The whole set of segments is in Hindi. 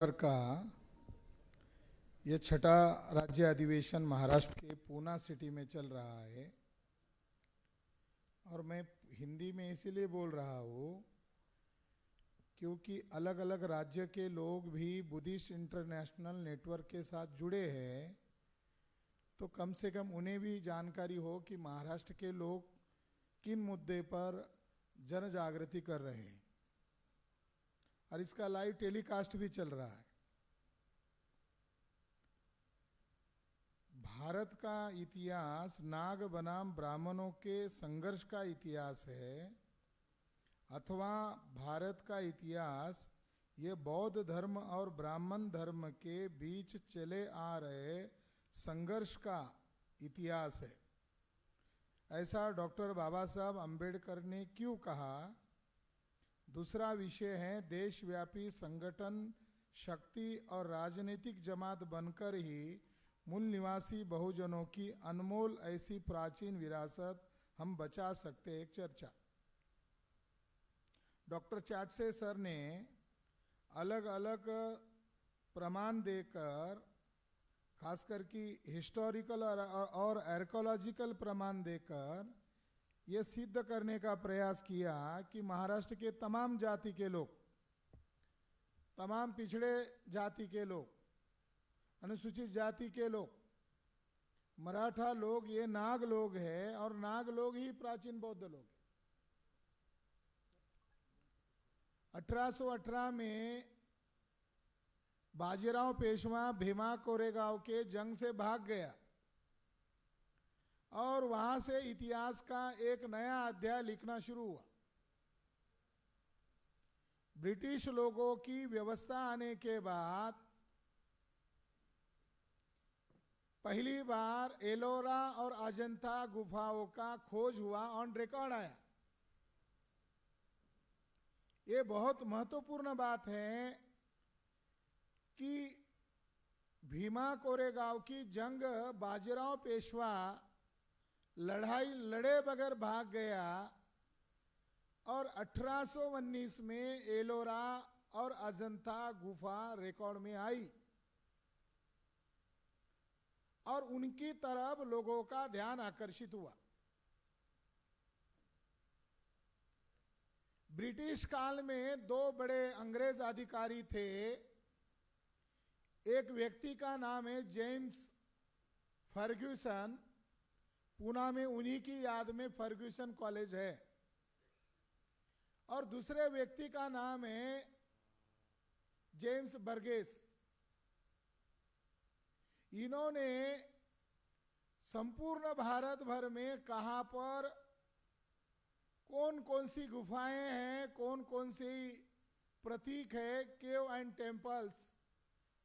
का ये छठा राज्य अधिवेशन महाराष्ट्र के पूना सिटी में चल रहा है। और मैं हिंदी में इसीलिए बोल रहा हूँ क्योंकि अलग अलग राज्य के लोग भी बुद्धिस्ट इंटरनेशनल नेटवर्क के साथ जुड़े हैं, तो कम से कम उन्हें भी जानकारी हो कि महाराष्ट्र के लोग किन मुद्दे पर जन जागृति कर रहे हैं। और इसका लाइव टेलीकास्ट भी चल रहा है। भारत का इतिहास नाग बनाम ब्राह्मणों के संघर्ष का इतिहास है, अथवा भारत का इतिहास ये बौद्ध धर्म और ब्राह्मण धर्म के बीच चले आ रहे संघर्ष का इतिहास है। ऐसा डॉक्टर बाबा साहब अम्बेडकर ने क्यों कहा। दूसरा विषय है देशव्यापी संगठन शक्ति और राजनीतिक जमात बनकर ही मूल निवासी बहुजनों की अनमोल ऐसी प्राचीन विरासत हम बचा सकते। एक चर्चा। डॉक्टर चाटसे सर ने अलग अलग प्रमाण देकर, खासकर कि हिस्टोरिकल और आर्कियोलॉजिकल प्रमाण देकर ये सिद्ध करने का प्रयास किया कि महाराष्ट्र के तमाम जाति के लोग, तमाम पिछड़े जाति के लोग, अनुसूचित जाति के लोग, मराठा लोग, ये नाग लोग हैं और नाग लोग ही प्राचीन बौद्ध लोग हैं। 1818 में बाजीराव पेशवा भीमा कोरेगांव के जंग से भाग गया और वहां से इतिहास का एक नया अध्याय लिखना शुरू हुआ। ब्रिटिश लोगों की व्यवस्था आने के बाद पहली बार एलोरा और अजंता गुफाओं का खोज हुआ, ऑन रिकॉर्ड आया। ये बहुत महत्वपूर्ण बात है कि भीमा कोरेगांव की जंग बाजीराव पेशवा लड़ाई लड़े बगैर भाग गया और 1819 में एलोरा और अजंता गुफा रिकॉर्ड में आई और उनकी तरफ लोगों का ध्यान आकर्षित हुआ। ब्रिटिश काल में दो बड़े अंग्रेज अधिकारी थे। एक व्यक्ति का नाम है जेम्स फर्ग्यूसन, पूना में उन्हीं की याद में फर्ग्यूसन कॉलेज है, और दूसरे व्यक्ति का नाम है जेम्स बर्गेस। इन्होंने संपूर्ण भारत भर में कहां पर कौन कौन सी गुफाएं हैं, कौन कौन सी प्रतीक है, केव एंड टेम्पल्स,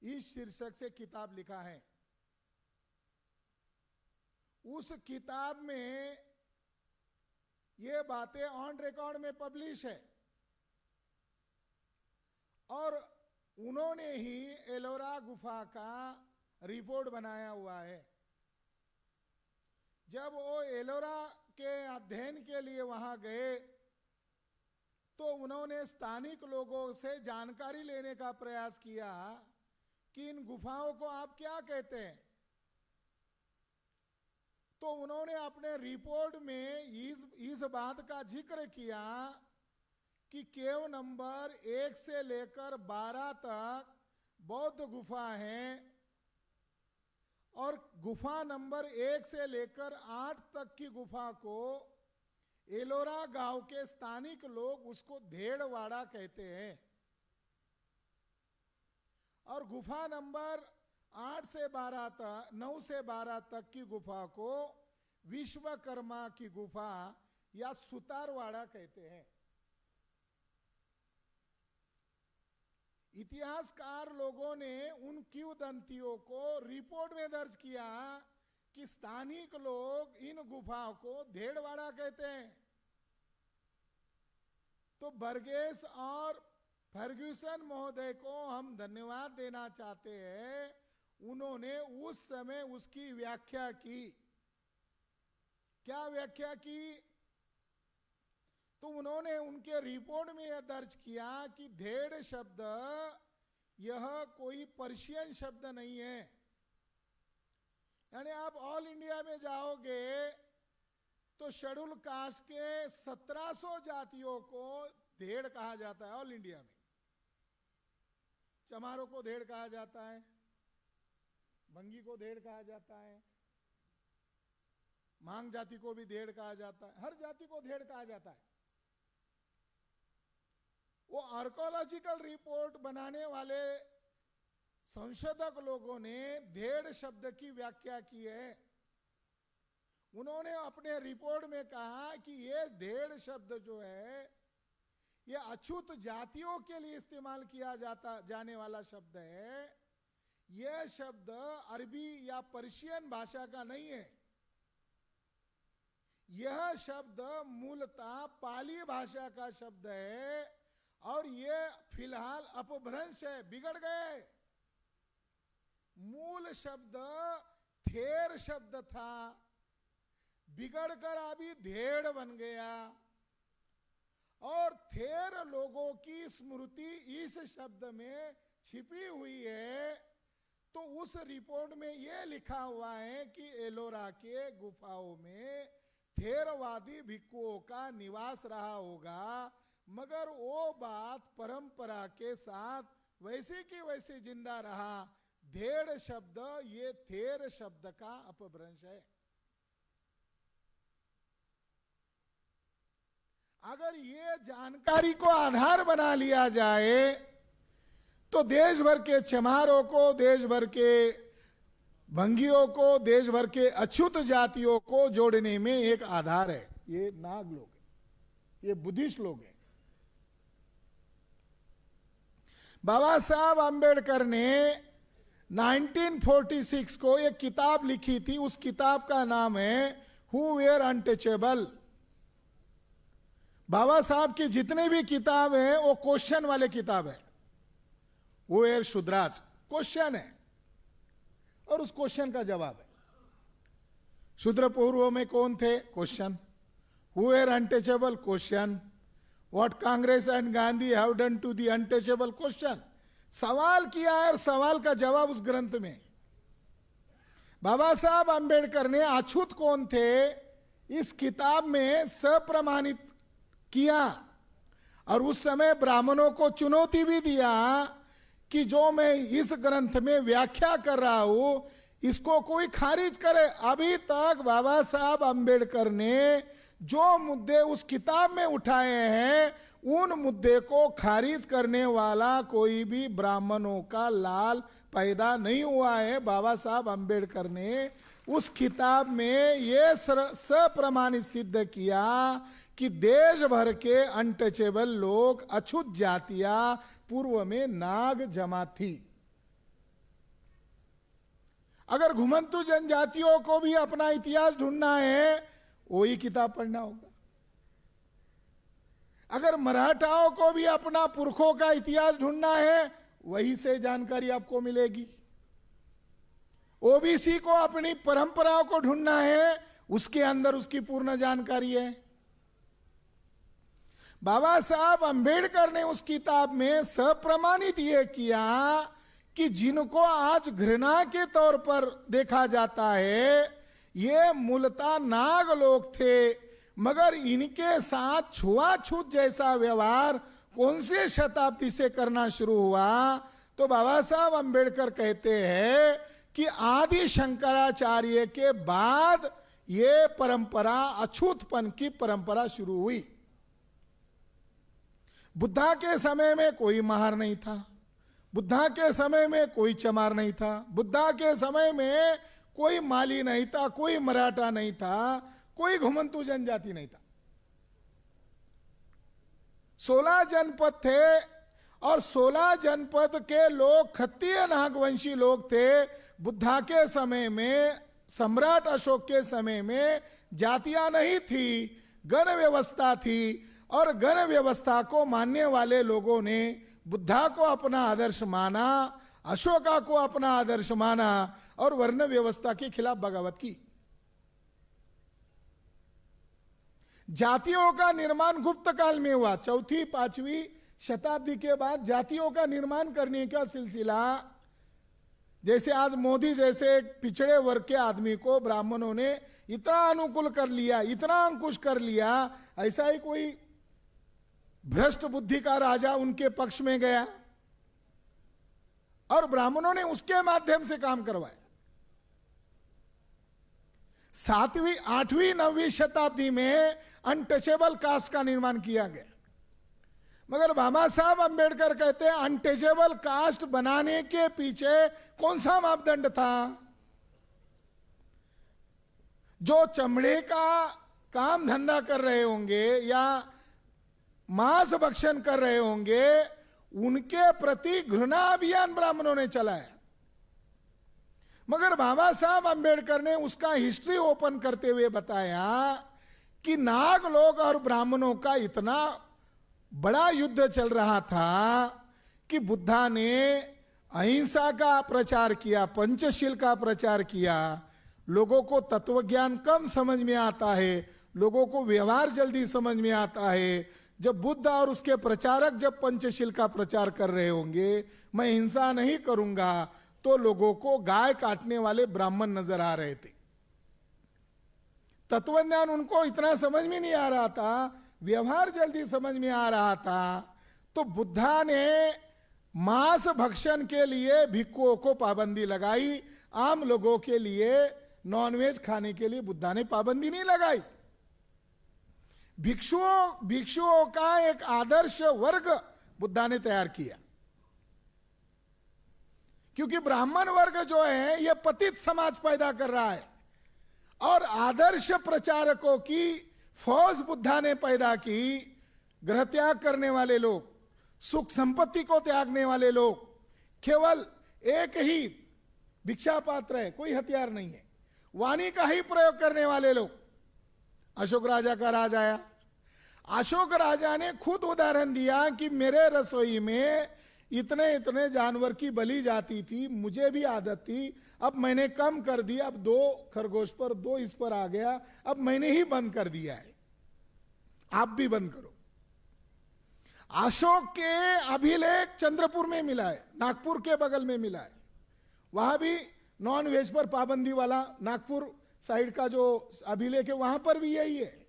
इस शीर्षक से किताब लिखा है। उस किताब में ये बातें ऑन रिकॉर्ड में पब्लिश है और उन्होंने ही एलोरा गुफा का रिपोर्ट बनाया हुआ है। जब वो एलोरा के अध्ययन के लिए वहां गए तो उन्होंने स्थानिक लोगों से जानकारी लेने का प्रयास किया कि इन गुफाओं को आप क्या कहते हैं। तो उन्होंने अपने रिपोर्ट में इस बात का जिक्र किया कि केव नंबर 1 से लेकर 12 तक बौद्ध गुफा हैं और गुफा नंबर 1 से लेकर 8 तक की गुफा को एलोरा गांव के स्थानिक लोग उसको धेड़वाड़ा कहते हैं, और गुफा नंबर 8 से 12 तक, 9 से 12 तक की गुफा को विश्वकर्मा की गुफा या सुतारवाड़ा कहते हैं। इतिहासकार लोगों ने उन किंवदंतियों को रिपोर्ट में दर्ज किया कि स्थानिक लोग इन गुफाओं को धेड़वाड़ा कहते हैं। तो बर्गेस और फर्ग्यूसन महोदय को हम धन्यवाद देना चाहते हैं। उन्होंने उस समय उसकी व्याख्या की। क्या व्याख्या की? तो उन्होंने उनके रिपोर्ट में यह दर्ज किया कि धेड़ शब्द यह कोई पर्शियन शब्द नहीं है। यानी आप ऑल इंडिया में जाओगे तो शेड्यूल कास्ट के 1700 जातियों को धेड़ कहा जाता है ऑल इंडिया में। चमारों को धेड़ कहा जाता है, भंगी को धेड़ कहा जाता है, मांग जाति को भी धेड़ कहा जाता है, हर जाति को धेड़ कहा जाता है। वो आर्कोलॉजिकल रिपोर्ट बनाने वाले संशोधक लोगों ने धेड़ शब्द की व्याख्या की है। उन्होंने अपने रिपोर्ट में कहा कि ये धेड़ शब्द जो है ये अछूत जातियों के लिए इस्तेमाल किया जाने वाला शब्द है। यह शब्द अरबी या पर्शियन भाषा का नहीं है। यह शब्द मूलतः पाली भाषा का शब्द है और यह फिलहाल अपभ्रंश है, बिगड़ गए। मूल शब्द थेर शब्द था, बिगड़कर अभी धेड़ बन गया और थेर लोगों की स्मृति इस शब्द में छिपी हुई है। तो उस रिपोर्ट में यह लिखा हुआ है कि एलोरा के गुफाओं में थेरवादी भिक्षुओं का निवास रहा होगा, मगर वो बात परंपरा के साथ वैसे की वैसे जिंदा रहा। धेड़ शब्द ये थेर शब्द का अपभ्रंश है। अगर ये जानकारी को आधार बना लिया जाए तो देश भर के चमारों को, देश भर के भंगियों को, देश भर के अछूत जातियों को जोड़ने में एक आधार है। ये नाग लोग हैं, ये बुद्धिस्ट लोग हैं। बाबा साहब अंबेडकर ने 1946 को एक किताब लिखी थी। उस किताब का नाम है हु वेयर अनटचेबल। बाबा साहब की जितने भी किताब है वो क्वेश्चन वाले किताब है। हु वेयर शुद्राज क्वेश्चन है और उस क्वेश्चन का जवाब है। शूद्र पूर्व में कौन थे? Question. Who were untouchable? Question. What Congress and Gandhi have done to the untouchable? Question. सवाल किया है और सवाल का जवाब उस ग्रंथ में। बाबा साहब अंबेडकर ने अछूत कौन थे इस किताब में सप्रमाणित किया और उस समय ब्राह्मणों को चुनौती भी दिया कि जो मैं इस ग्रंथ में व्याख्या कर रहा हूं इसको कोई खारिज करे। अभी तक बाबा साहब अंबेडकर ने जो मुद्दे उस किताब में उठाए हैं उन मुद्दे को खारिज करने वाला कोई भी ब्राह्मणों का लाल पैदा नहीं हुआ है। बाबा साहब अंबेडकर ने उस किताब में यह सप्रमाणित सिद्ध किया कि देश भर के अनटचेबल लोग, अछूत जातियां पूर्व में नाग जमात थी। अगर घुमंतु जनजातियों को भी अपना इतिहास ढूंढना है वही किताब पढ़ना होगा। अगर मराठाओं को भी अपना पुरखों का इतिहास ढूंढना है वही से जानकारी आपको मिलेगी। ओबीसी को अपनी परंपराओं को ढूंढना है उसके अंदर उसकी पूर्ण जानकारी है। बाबा साहब अंबेडकर ने उस किताब में सप्रमाणित यह किया कि जिनको आज घृणा के तौर पर देखा जाता है ये मूलतः नाग लोग थे, मगर इनके साथ छुआछूत जैसा व्यवहार कौन से शताब्दी से करना शुरू हुआ? तो बाबा साहब अंबेडकर कहते हैं कि आदि शंकराचार्य के बाद ये परंपरा, अछूतपन की परंपरा शुरू हुई। बुद्धा के समय में कोई महार नहीं था, बुद्धा के समय में कोई चमार नहीं था, बुद्धा के समय में कोई माली नहीं था, कोई मराठा नहीं था, कोई घुमंतु जनजाति नहीं था। 16 जनपद थे और 16 जनपद के लोग खत्तीय नागवंशी लोग थे। बुद्धा के समय में, सम्राट अशोक के समय में जातियां नहीं थी, गण व्यवस्था थी और गण व्यवस्था को मानने वाले लोगों ने बुद्धा को अपना आदर्श माना, अशोका को अपना आदर्श माना और वर्ण व्यवस्था के खिलाफ बगावत की। जातियों का निर्माण गुप्त काल में हुआ। चौथी, पांचवी शताब्दी के बाद जातियों का निर्माण करने का सिलसिला, जैसे आज मोदी जैसे एक पिछड़े वर्ग के आदमी को ब्राह्मणों ने इतना अनुकूल कर लिया, इतना अंकुश कर लिया, ऐसा ही कोई भ्रष्ट बुद्धि का राजा उनके पक्ष में गया और ब्राह्मणों ने उसके माध्यम से काम करवाया। 7वीं 8वीं 9वीं शताब्दी में अनटचेबल कास्ट का निर्माण किया गया, मगर बाबा साहब अंबेडकर कहते हैं अनटचेबल कास्ट बनाने के पीछे कौन सा मापदंड था? जो चमड़े का काम धंधा कर रहे होंगे या मांस भक्षण कर रहे होंगे, उनके प्रति घृणा अभियान ब्राह्मणों ने चलाया। मगर बाबा साहब अंबेडकर ने उसका हिस्ट्री ओपन करते हुए बताया कि नाग लोग और ब्राह्मणों का इतना बड़ा युद्ध चल रहा था कि बुद्धा ने अहिंसा का प्रचार किया, पंचशील का प्रचार किया। लोगों को तत्वज्ञान कम समझ में आता है, लोगों को व्यवहार जल्दी समझ में आता है। जब बुद्ध और उसके प्रचारक जब पंचशील का प्रचार कर रहे होंगे, मैं हिंसा नहीं करूंगा, तो लोगों को गाय काटने वाले ब्राह्मण नजर आ रहे थे। तत्वज्ञान उनको इतना समझ में नहीं आ रहा था, व्यवहार जल्दी समझ में आ रहा था। तो बुद्धा ने मांस भक्षण के लिए भिक्षुओं को पाबंदी लगाई, आम लोगों के लिए नॉनवेज खाने के लिए बुद्धा ने पाबंदी नहीं लगाई। भिक्षुओं का एक आदर्श वर्ग बुद्धा ने तैयार किया, क्योंकि ब्राह्मण वर्ग जो है यह पतित समाज पैदा कर रहा है और आदर्श प्रचारकों की फौज बुद्धा ने पैदा की। ग्रह त्याग करने वाले लोग, सुख संपत्ति को त्यागने वाले लोग, केवल एक ही भिक्षा पात्र है, कोई हथियार नहीं है, वाणी का ही प्रयोग करने वाले लोग। अशोक राजा का राज आया, अशोक राजा ने खुद उदाहरण दिया कि मेरे रसोई में इतने इतने जानवर की बलि जाती थी, मुझे भी आदत थी, अब मैंने कम कर दिया, अब 2 खरगोश पर 2 इस पर आ गया, अब मैंने ही बंद कर दिया है, आप भी बंद करो। अशोक के अभिलेख चंद्रपुर में मिला है, नागपुर के बगल में मिला है, वहां भी नॉन वेज पर पाबंदी वाला नागपुर साइड का जो अभिलेख है वहां पर भी यही है।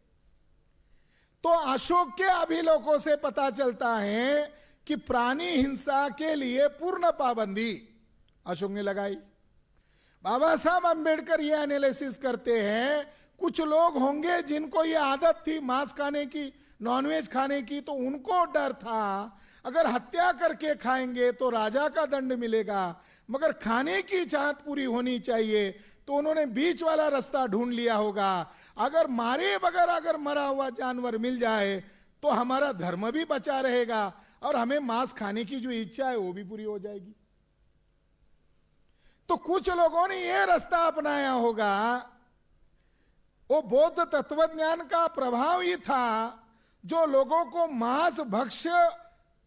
तो अशोक के अभिलेखों से पता चलता है कि प्राणी हिंसा के लिए पूर्ण पाबंदी अशोक ने लगाई। बाबा साहब अंबेडकर ये एनालिसिस करते हैं, कुछ लोग होंगे जिनको ये आदत थी मांस खाने की, नॉनवेज खाने की, तो उनको डर था अगर हत्या करके खाएंगे तो राजा का दंड मिलेगा, मगर खाने की चाहत पूरी होनी चाहिए, तो उन्होंने बीच वाला रास्ता ढूंढ लिया होगा। अगर मारे बगैर अगर मरा हुआ जानवर मिल जाए तो हमारा धर्म भी बचा रहेगा और हमें मांस खाने की जो इच्छा है वो भी पूरी हो जाएगी। तो कुछ लोगों ने यह रास्ता अपनाया होगा। वो बौद्ध तत्वज्ञान का प्रभाव ही था जो लोगों को मांस भक्ष्य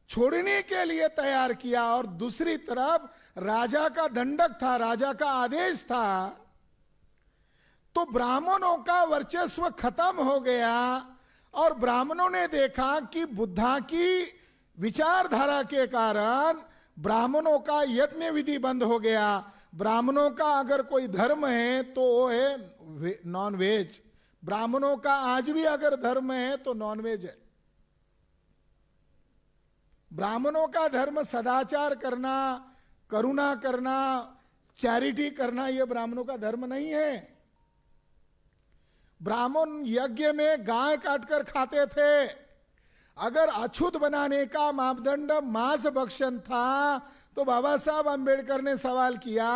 छोड़ने के लिए तैयार किया, और दूसरी तरफ राजा का दंडक था, राजा का आदेश था। तो ब्राह्मणों का वर्चस्व खत्म हो गया और ब्राह्मणों ने देखा कि बुद्धा की विचारधारा के कारण ब्राह्मणों का यज्ञ विधि बंद हो गया। ब्राह्मणों का अगर कोई धर्म है तो वो है नॉन वेज, ब्राह्मणों का आज भी अगर धर्म है तो नॉन वेज है। ब्राह्मणों का धर्म सदाचार करना, करुणा करना, चैरिटी करना, यह ब्राह्मणों का धर्म नहीं है। ब्राह्मण यज्ञ में गाय काटकर खाते थे। अगर अछूत बनाने का मापदंड मांस भक्षण था तो बाबा साहब अंबेडकर ने सवाल किया,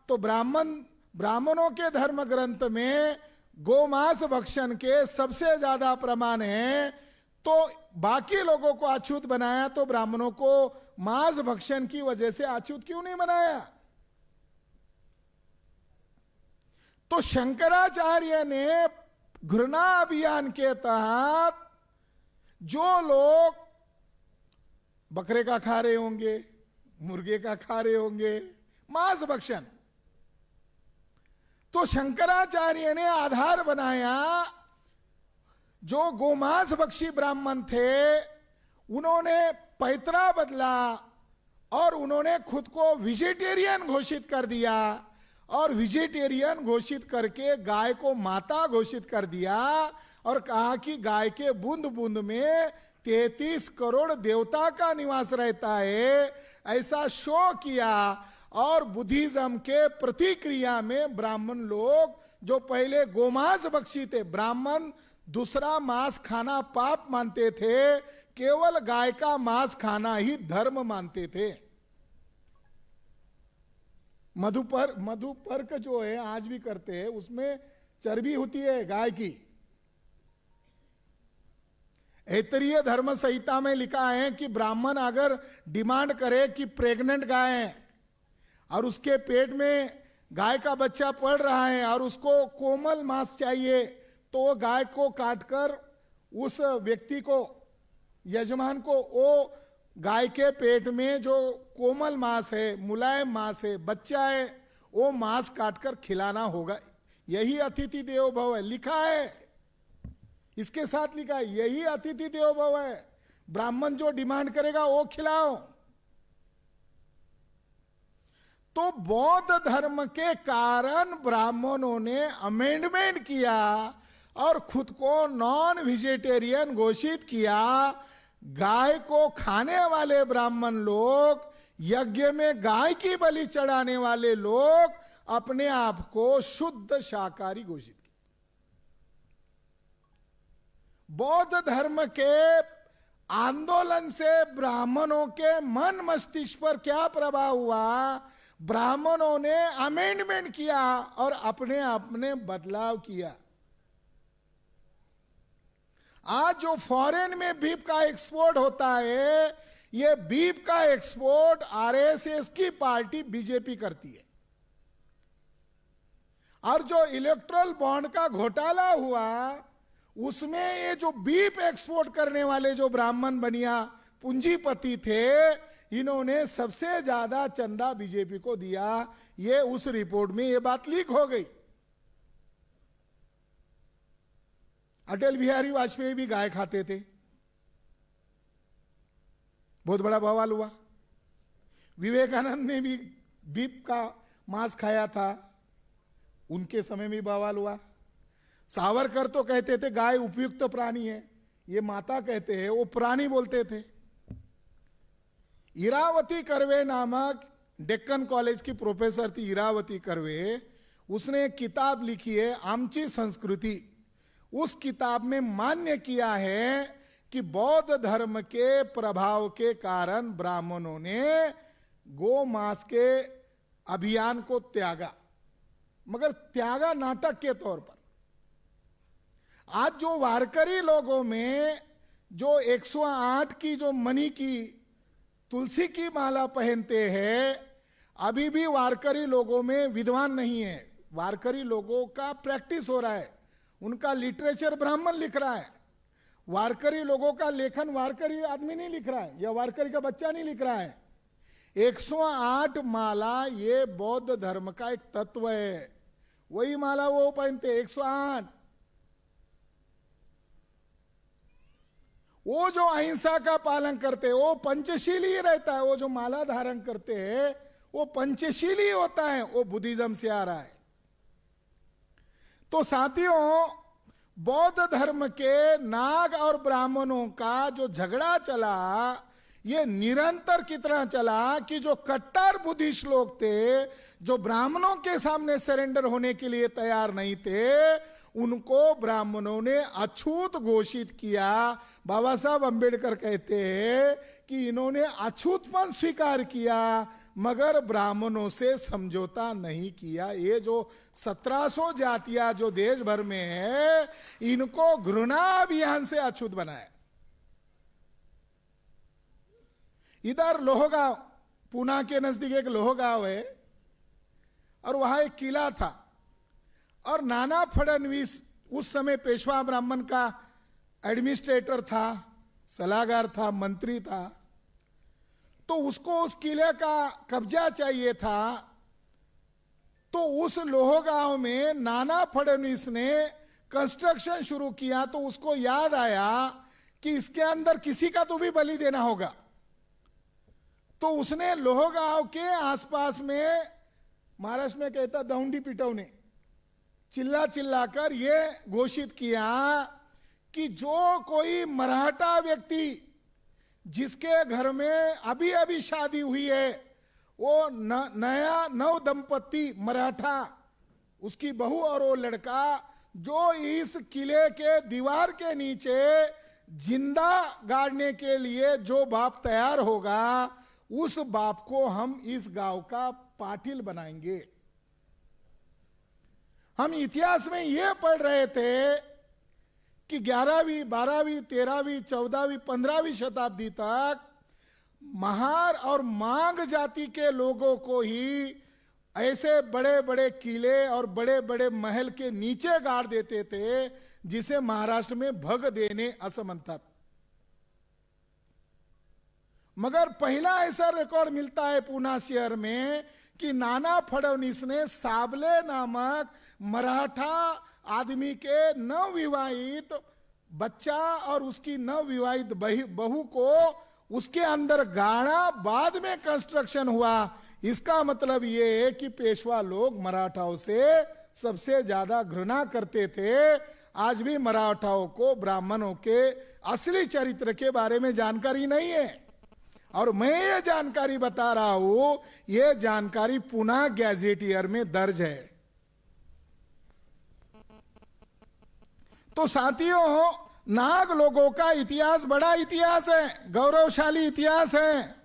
तो ब्राह्मणों के धर्म ग्रंथ में गोमांस भक्षण के सबसे ज्यादा प्रमाण है, तो बाकी लोगों को अछूत बनाया, तो ब्राह्मणों को मांस भक्षण की वजह से अछूत क्यों नहीं बनाया? तो शंकराचार्य ने घृणा अभियान के तहत जो लोग बकरे का खा रहे होंगे, मुर्गे का खा रहे होंगे, मांस भक्षण, तो शंकराचार्य ने आधार बनाया जो गोमांस भक्षी ब्राह्मण थे, उन्होंने पैतरा बदला और उन्होंने खुद को वेजिटेरियन घोषित कर दिया, और वेजिटेरियन घोषित करके गाय को माता घोषित कर दिया और कहा कि गाय के बूंद बूंद में 33 करोड़ देवता का निवास रहता है, ऐसा शो किया। और बुद्धिज्म के प्रतिक्रिया में ब्राह्मण लोग जो पहले गोमांस बख्शी थे, ब्राह्मण दूसरा मांस खाना पाप मानते थे, केवल गाय का मांस खाना ही धर्म मानते थे। मधुपर्क जो है आज भी करते हैं, उसमें चर्बी होती है गाय की। ऐतरीय धर्म संहिता में लिखा है कि ब्राह्मण अगर डिमांड करे कि प्रेग्नेंट गाय है और उसके पेट में गाय का बच्चा पड़ रहा है और उसको कोमल मांस चाहिए, तो गाय को काटकर उस व्यक्ति को, यजमान को, वो गाय के पेट में जो कोमल मांस है, मुलायम मांस है, बच्चा है, वो मांस काटकर खिलाना होगा। यही अतिथि देवो भव है, लिखा है, इसके साथ लिखा है, यही अतिथि देवो भव है। ब्राह्मण जो डिमांड करेगा वो खिलाओ। तो बौद्ध धर्म के कारण ब्राह्मणों ने अमेंडमेंट किया और खुद को नॉन वेजिटेरियन घोषित किया। गाय को खाने वाले ब्राह्मण लोग, यज्ञ में गाय की बलि चढ़ाने वाले लोग अपने आप को शुद्ध शाकाहारी घोषित किया। बौद्ध धर्म के आंदोलन से ब्राह्मणों के मन मस्तिष्क पर क्या प्रभाव हुआ? ब्राह्मणों ने अमेंडमेंट किया और अपने बदलाव किया। आज जो फॉरेन में बीफ का एक्सपोर्ट होता है, ये बीफ का एक्सपोर्ट आरएसएस की पार्टी बीजेपी करती है। और जो इलेक्ट्रल बॉन्ड का घोटाला हुआ, उसमें ये जो बीफ एक्सपोर्ट करने वाले जो ब्राह्मण बनिया पूंजीपति थे, इन्होंने सबसे ज्यादा चंदा बीजेपी को दिया। ये उस रिपोर्ट में ये बात लीक हो गई। अटल बिहारी वाजपेयी भी गाय खाते थे, बहुत बड़ा बवाल हुआ। विवेकानंद ने भी बीफ का मांस खाया था, उनके समय में बवाल हुआ। सावरकर तो कहते थे गाय उपयुक्त प्राणी है, ये माता कहते हैं, वो प्राणी बोलते थे। इरावती कर्वे नामक डेक्कन कॉलेज की प्रोफेसर थी इरावती कर्वे, उसने एक किताब लिखी है आमची संस्कृति। उस किताब में मान्य किया है कि बौद्ध धर्म के प्रभाव के कारण ब्राह्मणों ने गो मांस के अभियान को त्यागा, मगर त्यागा नाटक के तौर पर। आज जो वारकरी लोगों में जो 108 की जो मणि की तुलसी की माला पहनते हैं, अभी भी वारकरी लोगों में विद्वान नहीं है। वारकरी लोगों का प्रैक्टिस हो रहा है, उनका लिटरेचर ब्राह्मण लिख रहा है। वारकरी लोगों का लेखन वारकरी आदमी नहीं लिख रहा है, या वारकरी का बच्चा नहीं लिख रहा है। 108 माला ये बौद्ध धर्म का एक तत्व है, वही माला वो पहनते 108। वो जो अहिंसा का पालन करते हैं वो पंचशीली रहता है। वो जो माला धारण करते हैं वो पंचशीली होता है, वो बुद्धिज्म से आ रहा है। तो साथियों, बौद्ध धर्म के नाग और ब्राह्मणों का जो झगड़ा चला, ये निरंतर कितना चला कि जो कट्टर बुद्धिस्ट लोग थे, जो ब्राह्मणों के सामने सरेंडर होने के लिए तैयार नहीं थे, उनको ब्राह्मणों ने अछूत घोषित किया। बाबा साहब अंबेडकर कहते हैं कि इन्होंने अछूतपन स्वीकार किया, मगर ब्राह्मणों से समझौता नहीं किया। ये जो 1700 जातियां जो देश भर में है, इनको घृणा अभियान से अछूत बनाया। इधर लोहगांव, पूना के नजदीक एक लोहगांव है, और वहां एक किला था, और नाना फडणवीस उस समय पेशवा ब्राह्मण का एडमिनिस्ट्रेटर था, सलाहकार था, मंत्री था। तो उसको उस किले का कब्जा चाहिए था। तो उस लोहगांव में नाना फडणवीस ने कंस्ट्रक्शन शुरू किया। तो उसको याद आया कि इसके अंदर किसी का तो भी बलि देना होगा। तो उसने लोहगांव के आसपास में, महाराष्ट्र में कहता दौंडी पिटौने, चिल्ला चिल्लाकर ये घोषित किया कि जो कोई मराठा व्यक्ति जिसके घर में अभी अभी शादी हुई है, वो नया नव दंपत्ति मराठा, उसकी बहू और वो लड़का, जो इस किले के दीवार के नीचे जिंदा गाड़ने के लिए जो बाप तैयार होगा, उस बाप को हम इस गांव का पाटिल बनाएंगे। हम इतिहास में यह पढ़ रहे थे कि 11वीं, 12वीं, 13वीं, 14वीं, 15वीं शताब्दी तक महार और मांग जाति के लोगों को ही ऐसे बड़े बड़े किले और बड़े बड़े महल के नीचे गाड़ देते थे, जिसे महाराष्ट्र में भग देने असमर्थ था। मगर पहला ऐसा रिकॉर्ड मिलता है पूना शहर में कि नाना फडणवीस ने साबले नामक मराठा आदमी के नवविवाहित बच्चा और उसकी नवविवाहित बहू को उसके अंदर गाड़ा, बाद में कंस्ट्रक्शन हुआ। इसका मतलब यह है कि पेशवा लोग मराठाओं से सबसे ज्यादा घृणा करते थे। आज भी मराठाओं को ब्राह्मणों के असली चरित्र के बारे में जानकारी नहीं है, और मैं ये जानकारी बता रहा हूं, ये जानकारी पुना गैजेटियर में दर्ज है। तो साथियों, नाग लोगों का इतिहास बड़ा इतिहास है, गौरवशाली इतिहास है,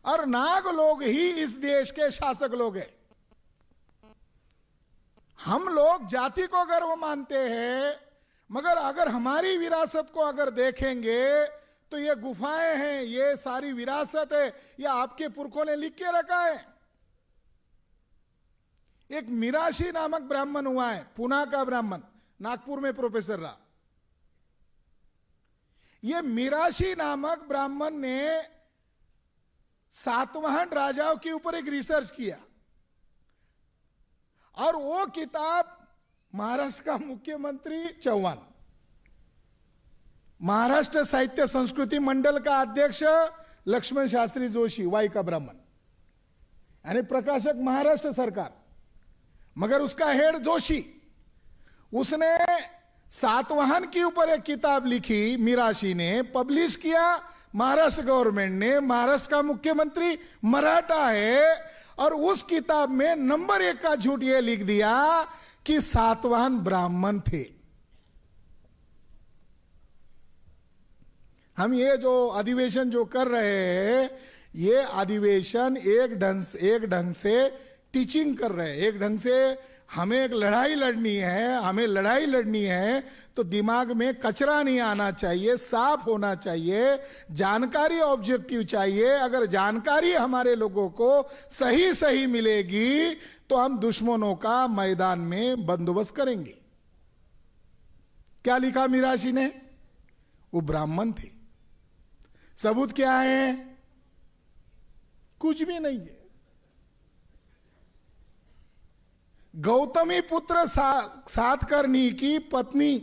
और नाग लोग ही इस देश के शासक लोग हैं। हम लोग जाति को गर्व मानते हैं, मगर अगर हमारी विरासत को अगर देखेंगे तो ये गुफाएं हैं, ये सारी विरासत है, ये आपके पुरखों ने लिख के रखा है। एक मिराशी नामक ब्राह्मण हुआ है, पुना का ब्राह्मण, नागपुर में प्रोफेसर रहा। ये मिराशी नामक ब्राह्मण ने सातवाहन राजाओं के ऊपर एक रिसर्च किया, और वो किताब महाराष्ट्र का मुख्यमंत्री चौहान, महाराष्ट्र साहित्य संस्कृति मंडल का अध्यक्ष लक्ष्मण शास्त्री जोशी, वाई का ब्राह्मण, यानी प्रकाशक महाराष्ट्र सरकार, मगर उसका हेड जोशी, उसने सातवाहन के ऊपर एक किताब लिखी, मिराशी ने पब्लिश किया, महाराष्ट्र गवर्नमेंट ने, महाराष्ट्र का मुख्यमंत्री मराठा है, और उस किताब में नंबर 1 का झूठ यह लिख दिया कि सातवाहन ब्राह्मण थे। हम ये जो अधिवेशन जो कर रहे हैं, ये अधिवेशन एक ढंग से टीचिंग कर रहे हैं, एक ढंग से हमें एक लड़ाई लड़नी है, हमें लड़ाई लड़नी है तो दिमाग में कचरा नहीं आना चाहिए, साफ होना चाहिए, जानकारी ऑब्जेक्टिव चाहिए। अगर जानकारी हमारे लोगों को सही सही मिलेगी तो हम दुश्मनों का मैदान में बंदोबस्त करेंगे। क्या लिखा मिराशी ने? वो ब्राह्मण थे। सबूत क्या है? कुछ भी नहीं है। गौतमी पुत्र सातकर्णी की पत्नी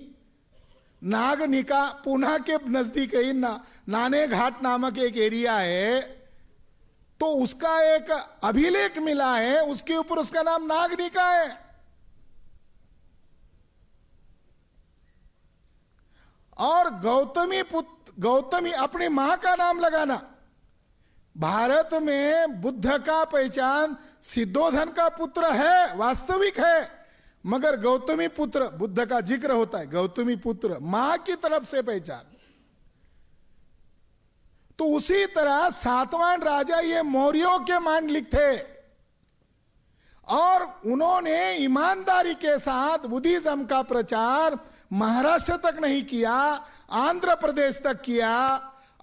नागनिका, पुना के नजदीक ही नाने घाट नामक एक एरिया है, तो उसका एक अभिलेख मिला है, उसके ऊपर उसका नाम नागनिका है। और गौतमी अपनी मां का नाम लगाना। भारत में बुद्ध का पहचान सिद्धोधन का पुत्र है, वास्तविक है, मगर गौतमी पुत्र, बुद्ध का जिक्र होता है, गौतमी पुत्र मां की तरफ से पहचान। तो उसी तरह सातवाहन राजा ये मौर्यों के मांडलिक थे, और उन्होंने ईमानदारी के साथ बुद्धिज्म का प्रचार महाराष्ट्र तक नहीं किया, आंध्र प्रदेश तक किया।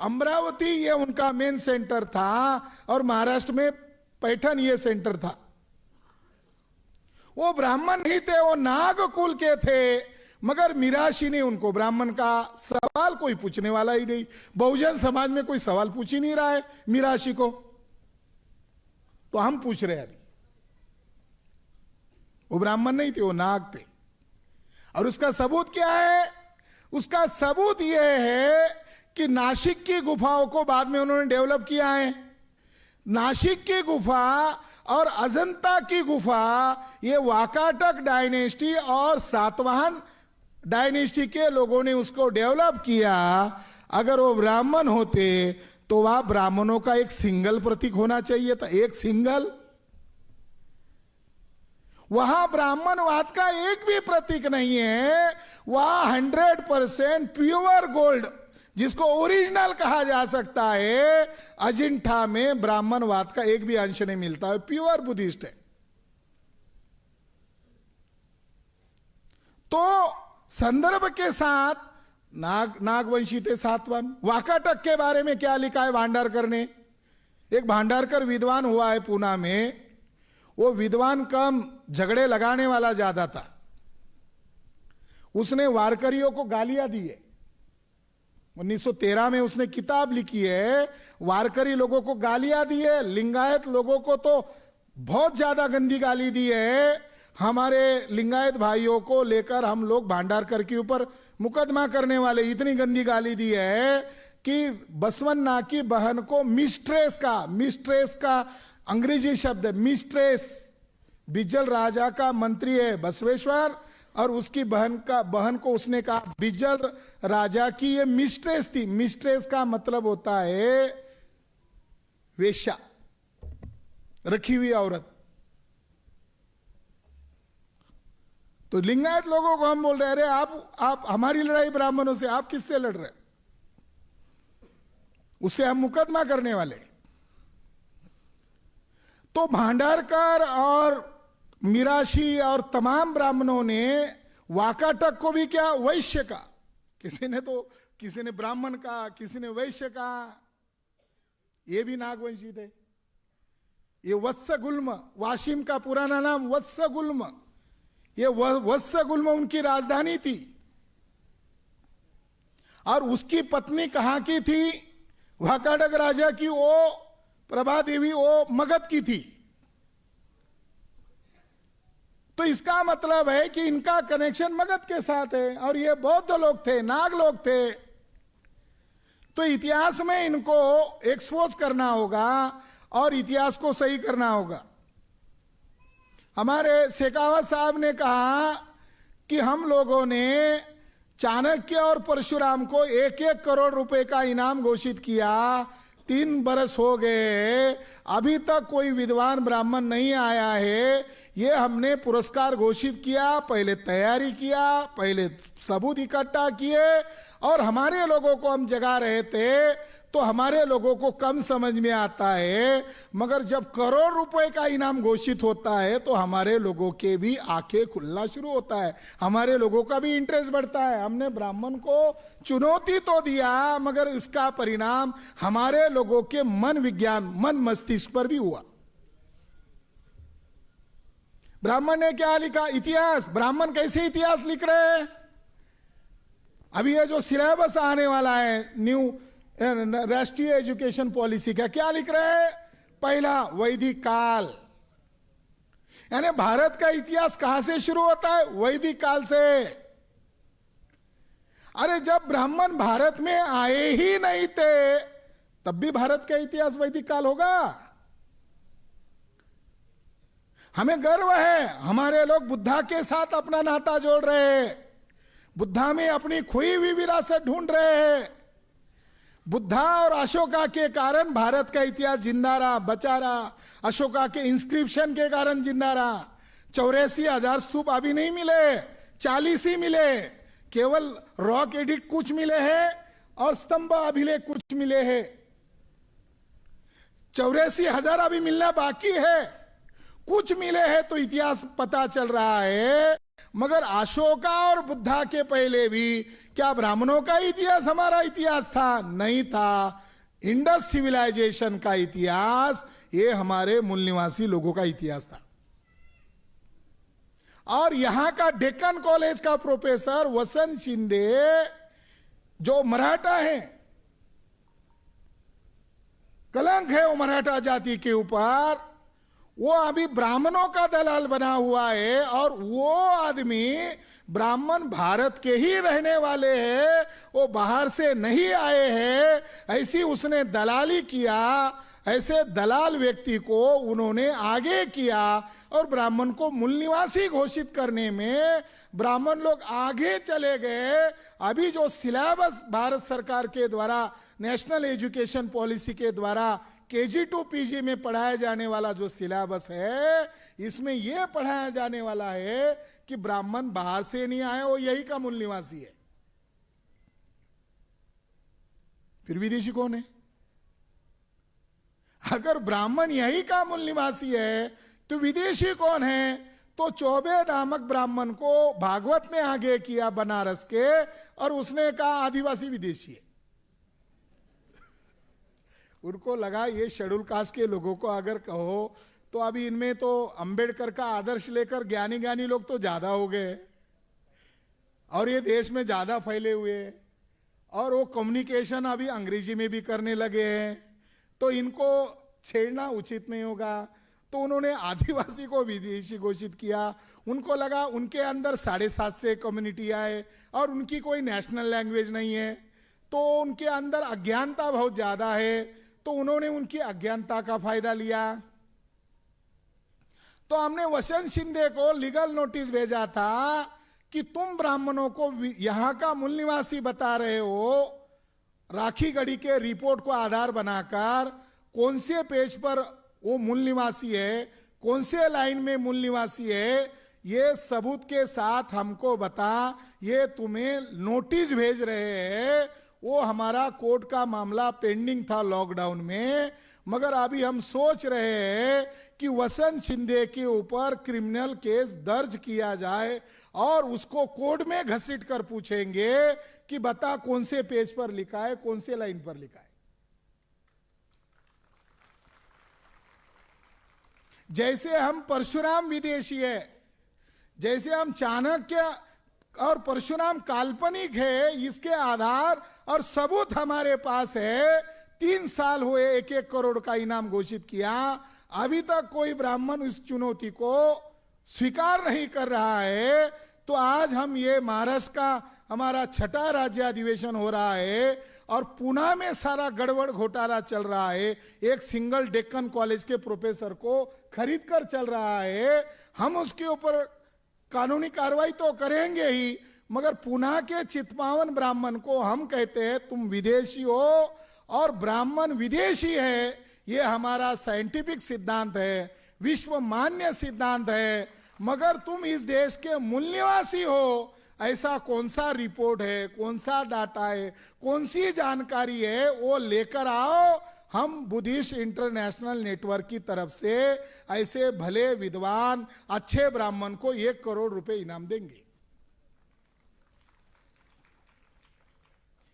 अमरावती ये उनका मेन सेंटर था, और महाराष्ट्र में पैठन ये सेंटर था। वो ब्राह्मण नहीं थे, वो नाग कुल के थे, मगर मिराशी ने उनको, ब्राह्मण का सवाल कोई पूछने वाला ही नहीं, बहुजन समाज में कोई सवाल पूछ ही नहीं रहा है मिराशी को, तो हम पूछ रहे हैं अभी। वो ब्राह्मण नहीं थे, वो नाग थे। और उसका सबूत क्या है? उसका सबूत यह है कि नासिक की गुफाओं को बाद में उन्होंने डेवलप किया है। नासिक की गुफा और अजंता की गुफा ये वाकाटक डायनेस्टी और सातवाहन डायनेस्टी के लोगों ने उसको डेवलप किया। अगर वो ब्राह्मण होते तो वह ब्राह्मणों का एक सिंगल प्रतीक होना चाहिए था, एक सिंगल। वहां ब्राह्मणवाद का एक भी प्रतीक नहीं है। वहां 100% प्योर गोल्ड, जिसको ओरिजिनल कहा जा सकता है, अजिंठा में ब्राह्मणवाद का एक भी अंश नहीं मिलता है। प्योर बुद्धिस्ट है। तो संदर्भ के साथ नागवंशी थे सातवाहन। वाकाटक के बारे में क्या लिखा है भांडारकर ने? एक भांडारकर विद्वान हुआ है पूना में। वो विद्वान कम, झगड़े लगाने वाला ज्यादा था। उसने वारकरियों को गालियां दी है। 1913 में उसने किताब लिखी है, वारकरी लोगों को गालियां दी है। लिंगायत लोगों को तो बहुत ज्यादा गंदी गाली दी है। हमारे लिंगायत भाइयों को लेकर हम लोग भांडारकर के ऊपर मुकदमा करने वाले, इतनी गंदी गाली दी है कि बसवन्ना की बहन को मिस्ट्रेस का अंग्रेजी शब्द है मिस्ट्रेस। बिज्जल राजा का मंत्री है बसवेश्वर, और उसकी बहन को उसने कहा बिज्जल राजा की ये मिस्ट्रेस थी। मिस्ट्रेस का मतलब होता है वेश्या, रखी हुई औरत। तो लिंगायत लोगों को हम बोल रहे, अरे आप हमारी लड़ाई ब्राह्मणों से, आप किससे लड़ रहे? उससे हम मुकदमा करने वाले। तो भांडारकर और मिराशी और तमाम ब्राह्मणों ने वाकाटक को भी क्या वैश्य का, किसी ने ब्राह्मण का, किसी ने वैश्य का। ये भी नागवंशी थे। ये वत्सगुल्म, वाशिम का पुराना नाम वत्सगुल्म, ये वत्सगुल्म उनकी राजधानी थी। और उसकी पत्नी कहां की थी? वाकाटक राजा की वो प्रभा देवी, वो मगध की थी। तो इसका मतलब है कि इनका कनेक्शन मगध के साथ है। और ये बौद्ध लोग थे, नाग लोग थे। तो इतिहास में इनको एक्सपोज करना होगा और इतिहास को सही करना होगा। हमारे शेखावत साहब ने कहा कि हम लोगों ने चाणक्य और परशुराम को 1-1 करोड़ रुपए का इनाम घोषित किया। 3 बरस हो गए, अभी तक कोई विद्वान ब्राह्मण नहीं आया है। ये हमने पुरस्कार घोषित किया, पहले तैयारी किया, पहले सबूत इकट्ठा किए, और हमारे लोगों को हम जगा रहे थे। तो हमारे लोगों को कम समझ में आता है, मगर जब करोड़ रुपए का इनाम घोषित होता है तो हमारे लोगों के भी आंखें खुलना शुरू होता है, हमारे लोगों का भी इंटरेस्ट बढ़ता है। हमने ब्राह्मण को चुनौती तो दिया, मगर इसका परिणाम हमारे लोगों के मन विज्ञान, मन मस्तिष्क पर भी हुआ। ब्राह्मण ने क्या लिखा? इतिहास। ब्राह्मण कैसे इतिहास लिख रहे हैं? अभी ये जो सिलेबस आने वाला है न्यू राष्ट्रीय एजुकेशन पॉलिसी का, क्या लिख रहे हैं? पहला वैदिक काल, यानी भारत का इतिहास कहां से शुरू होता है? वैदिक काल से। अरे जब ब्राह्मण भारत में आए ही नहीं थे, तब भी भारत का इतिहास वैदिक काल होगा। हमें गर्व है, हमारे लोग बुद्धा के साथ अपना नाता जोड़ रहे हैं, बुद्धा में अपनी खोई हुई विरासत ढूंढ रहे हैं। बुद्धा और अशोका के कारण भारत का इतिहास जिंदा रहा, बचा रहा। अशोका के इंस्क्रिप्शन के कारण जिंदा रहा। 84,000 स्तूप अभी नहीं मिले, 40 ही मिले। केवल रॉक एडिक्ट कुछ मिले हैं और स्तंभ अभिलेख कुछ मिले हैं। 84,000 अभी मिलना बाकी है, कुछ मिले हैं तो इतिहास पता चल रहा है। मगर अशोका और बुद्धा के पहले भी क्या ब्राह्मणों का इतिहास हमारा इतिहास था? नहीं था। इंडस सिविलाइजेशन का इतिहास ये हमारे मूल निवासी लोगों का इतिहास था। और यहां का डेक्कन कॉलेज का प्रोफेसर वसंत शिंदे, जो मराठा है, कलंक है वो मराठा जाति के ऊपर, वो अभी ब्राह्मणों का दलाल बना हुआ है, और वो आदमी ब्राह्मण भारत के ही रहने वाले हैं, वो बाहर से नहीं आए हैं, ऐसी उसने दलाली किया। ऐसे दलाल व्यक्ति को उन्होंने आगे किया और ब्राह्मण को मूल निवासी घोषित करने में ब्राह्मण लोग आगे चले गए। अभी जो सिलेबस भारत सरकार के द्वारा नेशनल एजुकेशन पॉलिसी के द्वारा KG to PG में पढ़ाया जाने वाला जो सिलेबस है, इसमें यह पढ़ाया जाने वाला है कि ब्राह्मण बाहर से नहीं आए, वो यही का मूल निवासी है। फिर विदेशी कौन है? अगर ब्राह्मण यही का मूल निवासी है तो विदेशी कौन है? तो चौबे नामक ब्राह्मण को भागवत ने आगे किया बनारस के, और उसने कहा आदिवासी विदेशी है। उनको लगा ये शेड्यूल कास्ट के लोगों को अगर कहो तो अभी इनमें तो अंबेडकर का आदर्श लेकर ज्ञानी ज्ञानी लोग तो ज्यादा हो गए, और ये देश में ज्यादा फैले हुए, और वो कम्युनिकेशन अभी अंग्रेजी में भी करने लगे हैं, तो इनको छेड़ना उचित नहीं होगा। तो उन्होंने आदिवासी को विदेशी घोषित किया। उनको लगा उनके अंदर 750 कम्युनिटी आए और उनकी कोई नेशनल लैंग्वेज नहीं है, तो उनके अंदर अज्ञानता बहुत ज्यादा है, तो उन्होंने उनकी अज्ञानता का फायदा लिया। तो हमने वसंत शिंदे को लीगल नोटिस भेजा था कि तुम ब्राह्मणों को यहां का मूल निवासी बता रहे हो, राखी गढ़ी के रिपोर्ट को आधार बनाकर कौन से पेज पर वो मूल निवासी है, कौन से लाइन में मूल निवासी है, ये सबूत के साथ हमको बता। ये तुम्हें नोटिस भेज रहे हैं। वो हमारा कोर्ट का मामला पेंडिंग था लॉकडाउन में, मगर अभी हम सोच रहे हैं कि वसंत शिंदे के ऊपर क्रिमिनल केस दर्ज किया जाए और उसको कोर्ट में घसीट कर पूछेंगे कि बता कौन से पेज पर लिखा है, कौन से लाइन पर लिखा है। जैसे हम परशुराम विदेशी है, जैसे हम चाणक्य और परशुराम काल्पनिक है, इसके आधार और सबूत हमारे पास है। 3 साल हुए 1-1 करोड़ का इनाम घोषित किया, अभी तक कोई ब्राह्मण इस चुनौती को स्वीकार नहीं कर रहा है। तो आज हम ये महाराष्ट्र का हमारा 6ठा राज्य अधिवेशन हो रहा है और पुणे में सारा गड़बड़ घोटाला चल रहा है। एक सिंगल डेक्कन कॉलेज के प्रोफेसर को खरीद कर चल रहा है। हम उसके ऊपर कानूनी कार्रवाई तो करेंगे ही, मगर पुणे के चित्पावन ब्राह्मण को हम कहते हैं तुम विदेशी हो और ब्राह्मण विदेशी है। ये हमारा साइंटिफिक सिद्धांत है, विश्व मान्य सिद्धांत है, मगर तुम इस देश के मूल निवासी हो। ऐसा कौन सा रिपोर्ट है, कौन सा डाटा है, कौन सी जानकारी है, वो लेकर आओ। हम बुद्धिस्ट इंटरनेशनल नेटवर्क की तरफ से ऐसे भले विद्वान अच्छे ब्राह्मण को 1 करोड़ रुपए इनाम देंगे,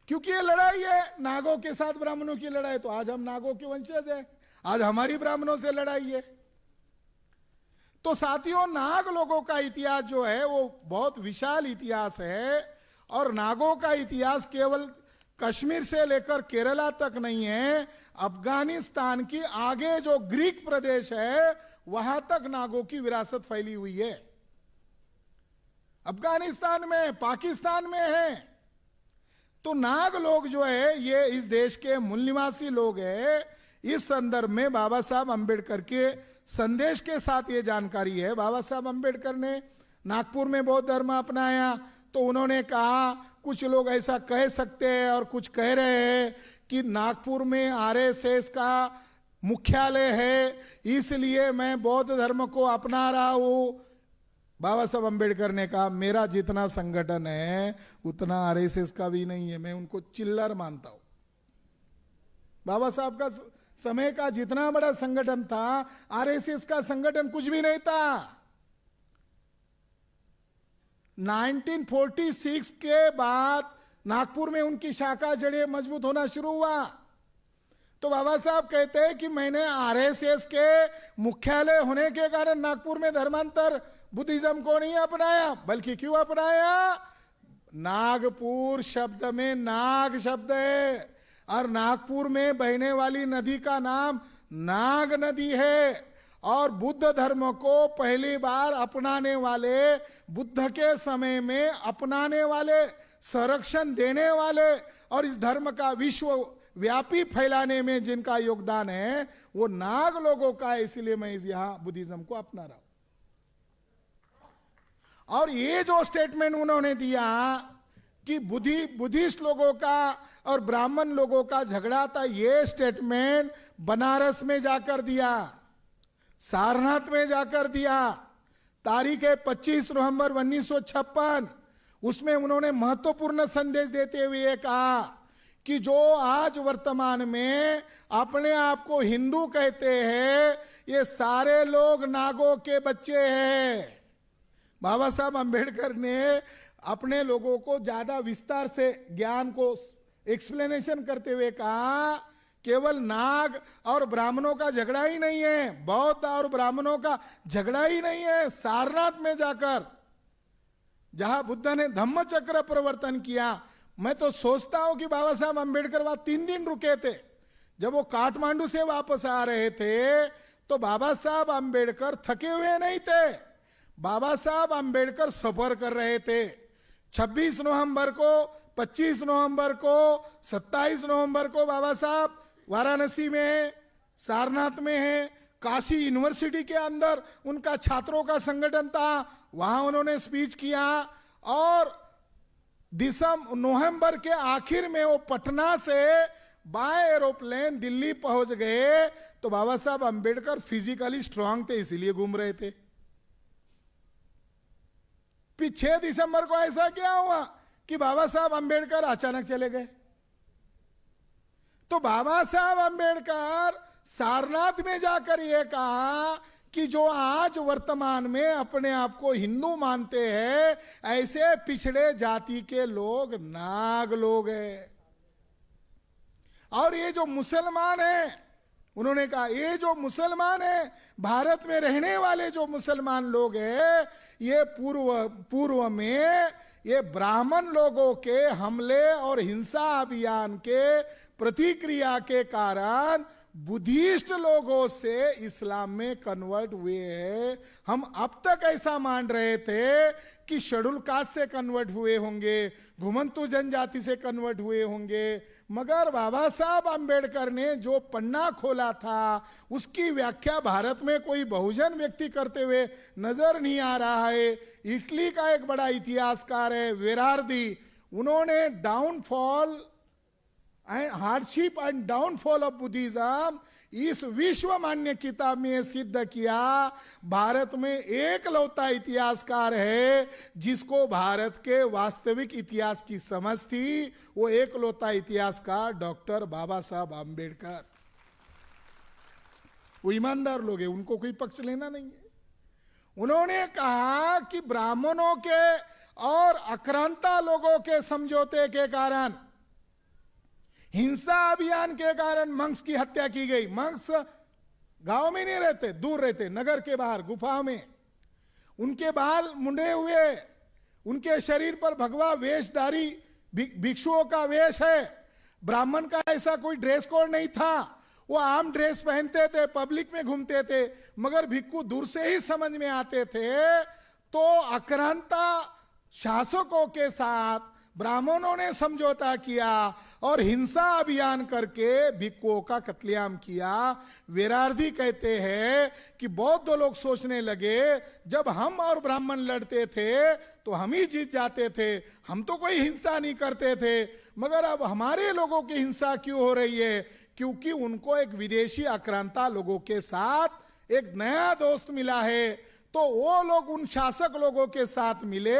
क्योंकि ये लड़ाई है नागों के साथ ब्राह्मणों की लड़ाई। तो आज हम नागों के वंशज है, आज हमारी ब्राह्मणों से लड़ाई है। तो साथियों, नाग लोगों का इतिहास जो है वो बहुत विशाल इतिहास है, और नागों का इतिहास केवल कश्मीर से लेकर केरला तक नहीं है। अफगानिस्तान की आगे जो ग्रीक प्रदेश है वहां तक नागों की विरासत फैली हुई है। अफगानिस्तान में, पाकिस्तान में है। तो नाग लोग जो है ये इस देश के मूल निवासी लोग हैं। इस संदर्भ में बाबा साहब अंबेडकर के संदेश के साथ ये जानकारी है। बाबा साहब अंबेडकर ने नागपुर में बौद्ध धर्म अपनाया, तो उन्होंने कहा कुछ लोग ऐसा कह सकते हैं और कुछ कह रहे हैं कि नागपुर में RSS का मुख्यालय है, इसलिए मैं बौद्ध धर्म को अपना रहा हूं। बाबा साहब अंबेडकर ने कहा मेरा जितना संगठन है उतना RSS का भी नहीं है, मैं उनको चिल्लर मानता हूं। बाबा साहब का समय का जितना बड़ा संगठन था, RSS का संगठन कुछ भी नहीं था। 1946 के बाद नागपुर में उनकी शाखा जड़ें मजबूत होना शुरू हुआ। तो बाबा साहब कहते हैं कि मैंने RSS के मुख्यालय होने के कारण नागपुर में धर्मांतर बुद्धिज्म को नहीं अपनाया, बल्कि क्यों अपनाया? नागपुर शब्द में नाग शब्द है, और नागपुर में बहने वाली नदी का नाम नाग नदी है। और बुद्ध धर्म को पहली बार अपनाने वाले, बुद्ध के समय में अपनाने वाले, संरक्षण देने वाले और इस धर्म का विश्व व्यापी फैलाने में जिनका योगदान है वो नाग लोगों का है। इसलिए मैं यहां बुद्धिज्म को अपना रहा हूं। और ये जो स्टेटमेंट उन्होंने दिया कि बुद्धिस्ट लोगों का और ब्राह्मण लोगों का झगड़ा था, ये स्टेटमेंट बनारस में जाकर दिया, सारनाथ में जाकर दिया, तारीख है 25 नवंबर 1956। उसमें उन्होंने महत्वपूर्ण संदेश देते हुए कहा कि जो आज वर्तमान में अपने आप को हिंदू कहते हैं ये सारे लोग नागों के बच्चे हैं। बाबा साहब अंबेडकर ने अपने लोगों को ज्यादा विस्तार से ज्ञान को एक्सप्लेनेशन करते हुए कहा केवल नाग और ब्राह्मणों का झगड़ा ही नहीं है, बौद्ध और ब्राह्मणों का झगड़ा ही नहीं है। सारनाथ में जाकर जहां बुद्ध ने धम्म चक्र प्रवर्तन किया, मैं तो सोचता हूं कि बाबा साहब अंबेडकर वहां 3 दिन रुके थे। जब वो काठमांडू से वापस आ रहे थे तो बाबा साहब अंबेडकर थके हुए नहीं थे, बाबा साहब अंबेडकर सफर कर रहे थे। 26 नवंबर को, 25 नवंबर को, 27 नवंबर को बाबा साहब वाराणसी में, सारनाथ में है, काशी यूनिवर्सिटी के अंदर उनका छात्रों का संगठन था, वहां उन्होंने स्पीच किया। और नवंबर के आखिर में वो पटना से बाय एरोप्लेन दिल्ली पहुंच गए। तो बाबा साहब अंबेडकर फिजिकली स्ट्रांग थे, इसीलिए घूम रहे थे। फिर 6 दिसंबर को ऐसा क्या हुआ कि बाबा साहब अंबेडकर अचानक चले गए। तो बाबा साहब अंबेडकर सारनाथ में जाकर यह कहा कि जो आज वर्तमान में अपने आप को हिंदू मानते हैं ऐसे पिछड़े जाति के लोग नाग लोग हैं। और ये जो मुसलमान हैं, उन्होंने कहा ये जो मुसलमान है, भारत में रहने वाले जो मुसलमान लोग हैं, ये पूर्व में ये ब्राह्मण लोगों के हमले और हिंसा अभियान के प्रतिक्रिया के कारण बुद्धिस्ट लोगों से इस्लाम में कन्वर्ट हुए हैं। हम अब तक ऐसा मान रहे थे कि शेड्यूल कास्ट से कन्वर्ट हुए होंगे, घुमंतु जनजाति से कन्वर्ट हुए होंगे, मगर बाबा साहब अंबेडकर ने जो पन्ना खोला था उसकी व्याख्या भारत में कोई बहुजन व्यक्ति करते हुए नजर नहीं आ रहा है। इटली का एक बड़ा इतिहासकार है वेरार्दी, उन्होंने downfall hardship and downfall of Buddhism इस विश्व मान्य किताब में सिद्ध किया। भारत में एक लौता इतिहासकार है जिसको भारत के वास्तविक इतिहास की समझ थी, वो एक लौता इतिहासकार डॉक्टर बाबा साहब अंबेडकर। वो ईमानदार लोग हैं, उनको कोई पक्ष लेना नहीं है। उन्होंने कहा कि ब्राह्मणों के और आक्रांता लोगों के समझौते के कारण, हिंसा अभियान के कारण मंक्स की हत्या की गई। मंक्स गांव में नहीं रहते, दूर रहते, नगर के बाहर गुफा में। उनके बाल मुंडे हुए, उनके शरीर पर भगवा वेशधारी भिक्षुओं का वेश है। ब्राह्मण का ऐसा कोई ड्रेस कोड नहीं था, वो आम ड्रेस पहनते थे, पब्लिक में घूमते थे, मगर भिक्षु दूर से ही समझ में आते थे। तो आक्रांता शासकों के साथ ब्राह्मणों ने समझौता किया और हिंसा अभियान करके भिक्षुओं का कत्लेआम किया। वेरार्दी कहते हैं कि बौद्ध लोग सोचने लगे जब हम और ब्राह्मण लड़ते थे तो हम ही जीत जाते थे, हम तो कोई हिंसा नहीं करते थे, मगर अब हमारे लोगों की हिंसा क्यों हो रही है? क्योंकि उनको एक विदेशी आक्रांता लोगों के साथ एक नया दोस्त मिला है। तो वो लोग उन शासक लोगों के साथ मिले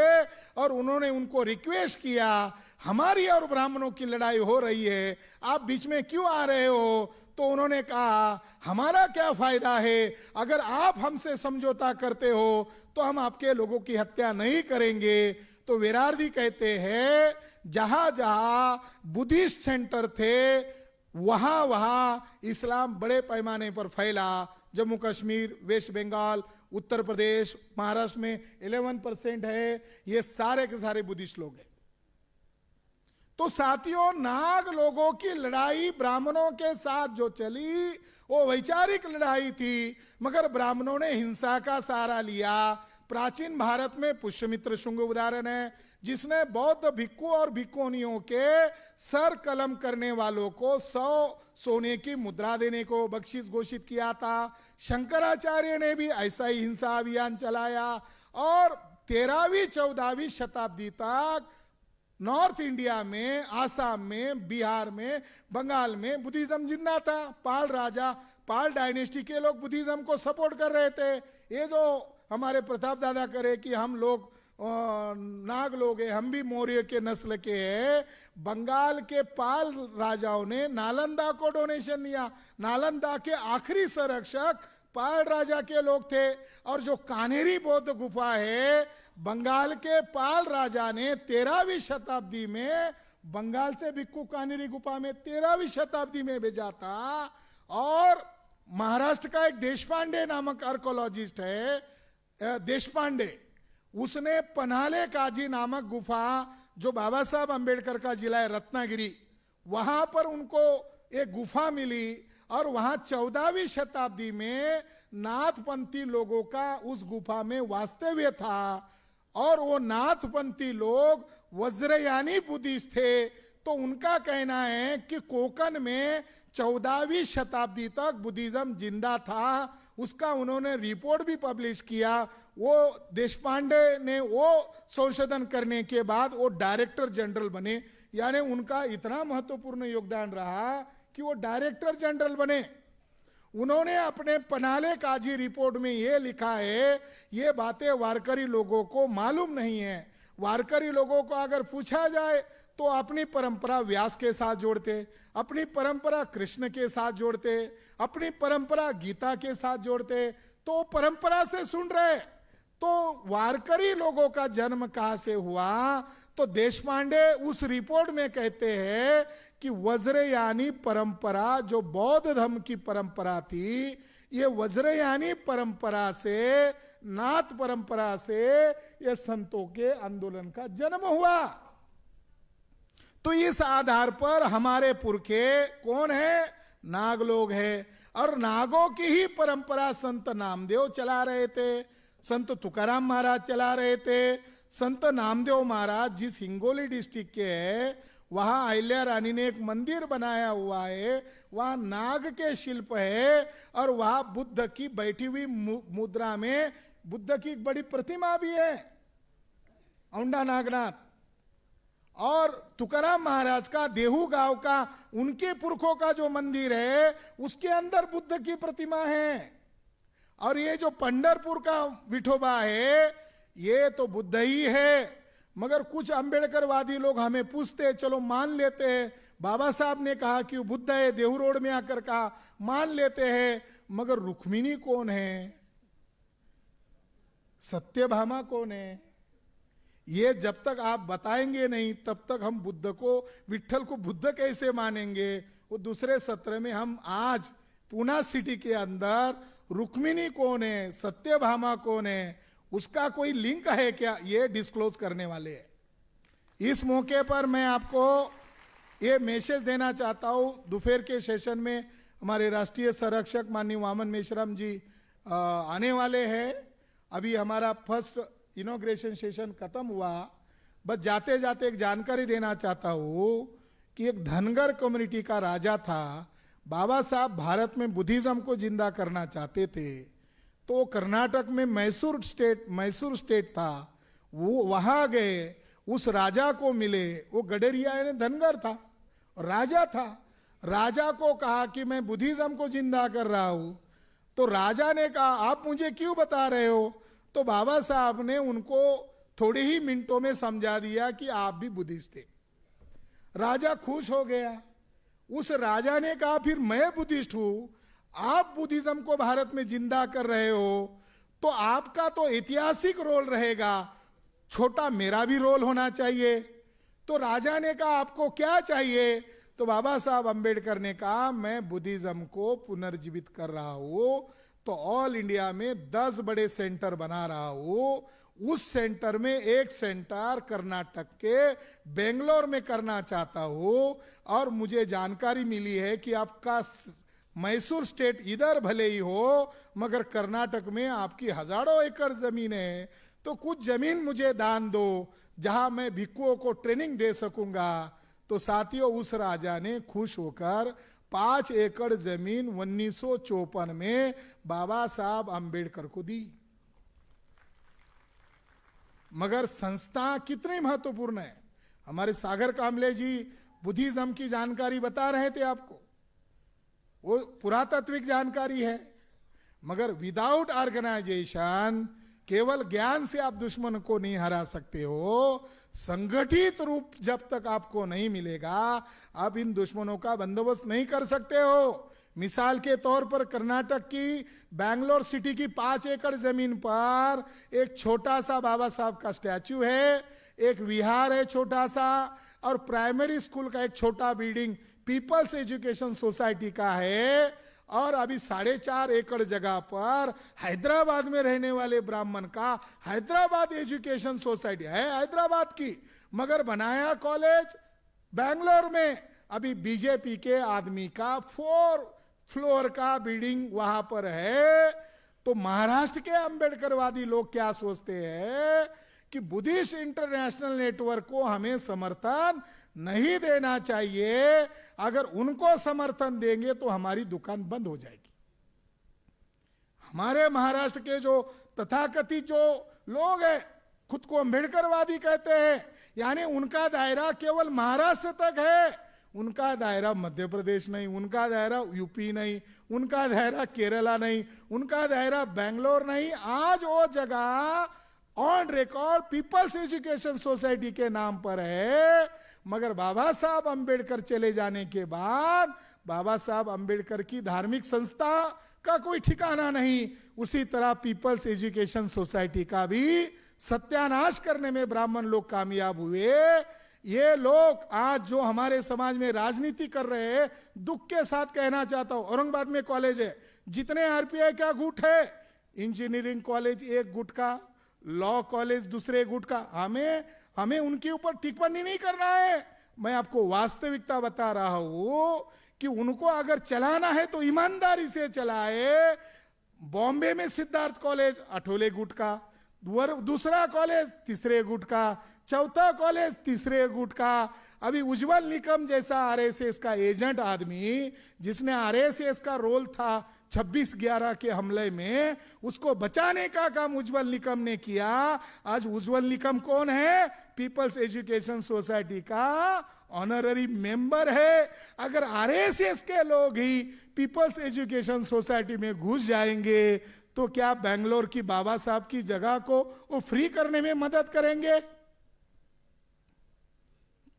और उन्होंने उनको रिक्वेस्ट किया, हमारी और ब्राह्मणों की लड़ाई हो रही है, आप बीच में क्यों आ रहे हो? तो उन्होंने कहा हमारा क्या फायदा है, अगर आप हमसे समझौता करते हो तो हम आपके लोगों की हत्या नहीं करेंगे। तो वेरार्दी कहते हैं जहां जहां बुद्धिस्ट सेंटर थे वहां वहां इस्लाम बड़े पैमाने पर फैला। जम्मू कश्मीर, वेस्ट बंगाल, उत्तर प्रदेश, महाराष्ट्र में 11% है, ये सारे के सारे बुद्धिस्ट लोग हैं। तो साथियों, नाग लोगों की लड़ाई ब्राह्मणों के साथ जो चली वो वैचारिक लड़ाई थी, मगर ब्राह्मणों ने हिंसा का सहारा लिया। प्राचीन भारत में पुष्यमित्र शुंग उदाहरण है, जिसने बौद्ध भिक्खु और भिक्खुनियों के सर कलम करने वालों को 100 सोने की मुद्रा देने को बख्शीश घोषित किया था। शंकराचार्य ने भी ऐसा ही हिंसा अभियान चलाया और 13वीं 14वीं शताब्दी तक नॉर्थ इंडिया में, आसाम में, बिहार में, बंगाल में बुद्धिज्म जिंदा था। पाल राजा, पाल डायनेस्टी के लोग बुद्धिज्म को सपोर्ट कर रहे थे। ये जो हमारे प्रताप दादा करे कि हम लोग नाग लोग हैं, हम भी मौर्य के नस्ल के हैं, बंगाल के पाल राजाओं ने नालंदा को डोनेशन दिया। नालंदा के आखिरी संरक्षक पाल राजा के लोग थे। और जो कान्हेरी बौद्ध गुफा है, बंगाल के पाल राजा ने 13वीं शताब्दी में बंगाल से भिक्खु कान्हेरी गुफा में 13वीं शताब्दी में भेजा था। और महाराष्ट्र का एक देशपांडे नामक आर्कोलॉजिस्ट है, देशपांडे, उसने पन्हाले काजी नामक गुफा, जो बाबा साहब अंबेडकर का जिला है रत्नागिरी, वहां पर उनको एक गुफा मिली और वहां 14वीं शताब्दी में नाथपंथी लोगों का उस गुफा में वास्तव्य था। और वो नाथपंथी लोग वज्रयानी बुद्धिस्ट थे। तो उनका कहना है कि कोंकण में 14वीं शताब्दी तक बुद्धिज्म जिंदा था। उसका उन्होंने रिपोर्ट भी पब्लिश किया। वो देशपांडे ने वो संशोधन करने के बाद वो डायरेक्टर जनरल बने, यानी उनका इतना महत्वपूर्ण योगदान रहा कि वो डायरेक्टर जनरल बने। उन्होंने अपने पन्हाले काजी रिपोर्ट में ये लिखा है, ये बातें वारकरी लोगों को मालूम नहीं है। वारकरी लोगों को अगर पूछा जाए तो अपनी परंपरा व्यास के साथ जोड़ते, अपनी परंपरा कृष्ण के साथ जोड़ते, अपनी परंपरा गीता के साथ जोड़ते। तो परंपरा से सुन रहे। तो वारकरी लोगों का जन्म कहां से हुआ? तो देशपांडे उस रिपोर्ट में कहते हैं कि वज्रयानी परंपरा, जो बौद्ध धर्म की परंपरा थी, ये वज्रयानी परंपरा से, नाथ परंपरा से ये संतों के आंदोलन का जन्म हुआ। तो इस आधार पर हमारे पुरखे कौन है? नाग लोग हैं। और नागों की ही परंपरा संत नामदेव चला रहे थे, संत तुकाराम महाराज चला रहे थे। संत नामदेव महाराज जिस हिंगोली डिस्ट्रिक्ट के है, वहां अहिल्या रानी ने एक मंदिर बनाया हुआ है, वहां नाग के शिल्प है और वहां बुद्ध की बैठी हुई मुद्रा में बुद्ध की एक बड़ी प्रतिमा भी है, औंडा नागनाथ। और तुकाराम महाराज का देहू गांव का, उनके पुरखों का जो मंदिर है, उसके अंदर बुद्ध की प्रतिमा है। और ये जो पंढरपुर का विठोबा है, ये तो बुद्ध ही है। मगर कुछ अंबेडकरवादी लोग हमें पूछते, चलो मान लेते हैं, बाबा साहब ने कहा कि वो बुद्ध है, देहू रोड में आकर कहा, मान लेते हैं, मगर रुक्मिणी कौन है? सत्यभामा कौन है? ये जब तक आप बताएंगे नहीं, तब तक हम बुद्ध को, विट्ठल को बुद्ध कैसे मानेंगे? वो दूसरे सत्र में हम आज पूना सिटी के अंदर रुक्मिणी कौन है, सत्यभामा कौन है, उसका कोई लिंक है क्या, ये डिस्क्लोज करने वाले हैं। इस मौके पर मैं आपको ये मैसेज देना चाहता हूं, दोपहर के सेशन में हमारे राष्ट्रीय संरक्षक माननीय वामन मेश्राम जी आने वाले हैं। अभी हमारा फर्स्ट इनॉग्रेशन सेशन खत्म हुआ। बस जाते जाते एक जानकारी देना चाहता हूं कि एक धनगर कम्युनिटी का राजा था। बाबा साहब भारत में बुद्धिज्म को जिंदा करना चाहते थे, तो कर्नाटक में मैसूर स्टेट था, वो वहां गए, उस राजा को मिले। वो गडेरिया यानी धनगर था, राजा था। राजा को कहा कि मैं बुद्धिज्म को जिंदा कर रहा हूं। तो राजा ने कहा, आप मुझे क्यों बता रहे हो? तो बाबा साहब ने उनको थोड़े ही मिनटों में समझा दिया कि आप भी बुद्धिस्ट थे। राजा खुश हो गया। उस राजा ने कहा, फिर मैं बुद्धिस्ट हूं, आप बुद्धिज्म को भारत में जिंदा कर रहे हो, तो आपका तो ऐतिहासिक रोल रहेगा, छोटा मेरा भी रोल होना चाहिए। तो राजा ने कहा, आपको क्या चाहिए? तो बाबा साहब अंबेडकर ने कहा, मैं बुद्धिज्म को पुनर्जीवित कर रहा हूं, तो ऑल इंडिया में 10 बड़े सेंटर बना रहा हूं, उस सेंटर में एक सेंटर कर्नाटक के बेंगलोर में करना चाहता हूं, और मुझे जानकारी मिली है कि आपका मैसूर स्टेट इधर भले ही हो, मगर कर्नाटक में आपकी हजारों एकड़ जमीन है, तो कुछ जमीन मुझे दान दो जहां मैं भिक्षुओं को ट्रेनिंग दे सकूंगा। तो साथियों, उस राजा ने खुश होकर 5 एकड़ जमीन 1954 में बाबा साहब अंबेडकर को दी। मगर संस्था कितनी महत्वपूर्ण है। हमारे सागर कामले जी बुद्धिज्म की जानकारी बता रहे थे आपको, वो पुरातात्विक जानकारी है, मगर विदाउट ऑर्गेनाइजेशन, केवल ज्ञान से आप दुश्मन को नहीं हरा सकते हो। संगठित रूप जब तक आपको नहीं मिलेगा, आप इन दुश्मनों का बंदोबस्त नहीं कर सकते हो। मिसाल के तौर पर कर्नाटक की बैंगलोर सिटी की 5 एकड़ जमीन पर एक छोटा सा बाबा साहब का स्टैचू है, एक विहार है छोटा सा, और प्राइमरी स्कूल का एक छोटा बिल्डिंग पीपल्स एजुकेशन सोसाइटी का है। और अभी 4.5 एकड़ जगह पर हैदराबाद में रहने वाले ब्राह्मण का हैदराबाद एजुकेशन सोसाइटी है, हैदराबाद की, मगर बनाया कॉलेज बैंगलोर में। अभी बीजेपी के आदमी का 4 फ्लोर का बिल्डिंग वहां पर है। तो महाराष्ट्र के अंबेडकरवादी लोग क्या सोचते हैं कि बुद्धिस्ट इंटरनेशनल नेटवर्क को हमें समर्थन नहीं देना चाहिए, अगर उनको समर्थन देंगे तो हमारी दुकान बंद हो जाएगी। हमारे महाराष्ट्र के जो तथाकथित जो लोग हैं, खुद को अंबेडकरवादी कहते हैं, यानी उनका दायरा केवल महाराष्ट्र तक है, उनका दायरा मध्य प्रदेश नहीं, उनका दायरा यूपी नहीं, उनका दायरा केरला नहीं, उनका दायरा बेंगलोर नहीं। आज वो जगह on record people's education society के नाम पर है, मगर बाबा साहब अंबेडकर चले जाने के बाद बाबा साहब अंबेडकर की धार्मिक संस्था का कोई ठिकाना नहीं। उसी तरह पीपल्स एजुकेशन सोसाइटी का भी सत्यानाश करने में ब्राह्मण लोग कामयाब हुए। ये लोग आज जो हमारे समाज में राजनीति कर रहे हैं, दुख के साथ कहना चाहता हूं, औरंगाबाद में कॉलेज है, जितने आरपीआई का गुट है, इंजीनियरिंग कॉलेज एक गुट का, लॉ कॉलेज दूसरे गुट का, हमें उनके ऊपर टिप्पणी नहीं करना है। मैं आपको वास्तविकता बता रहा हूं कि उनको अगर चलाना है तो ईमानदारी से चलाए। बॉम्बे में सिद्धार्थ कॉलेज अठोले गुट का, दूसरा कॉलेज तीसरे गुट का, चौथा कॉलेज तीसरे गुट का। अभी उज्जवल निकम जैसा आरएसएस का एजेंट आदमी, जिसने आरएसएस का रोल था 26/11 के हमले में, उसको बचाने का काम उज्जवल निकम ने किया। आज उज्जवल निकम कौन है? पीपल्स एजुकेशन सोसाइटी का ऑनररी मेंबर है। अगर आरएसएस के लोग ही पीपल्स एजुकेशन सोसाइटी में घुस जाएंगे तो क्या बेंगलोर की बाबा साहब की जगह को वो फ्री करने में मदद करेंगे?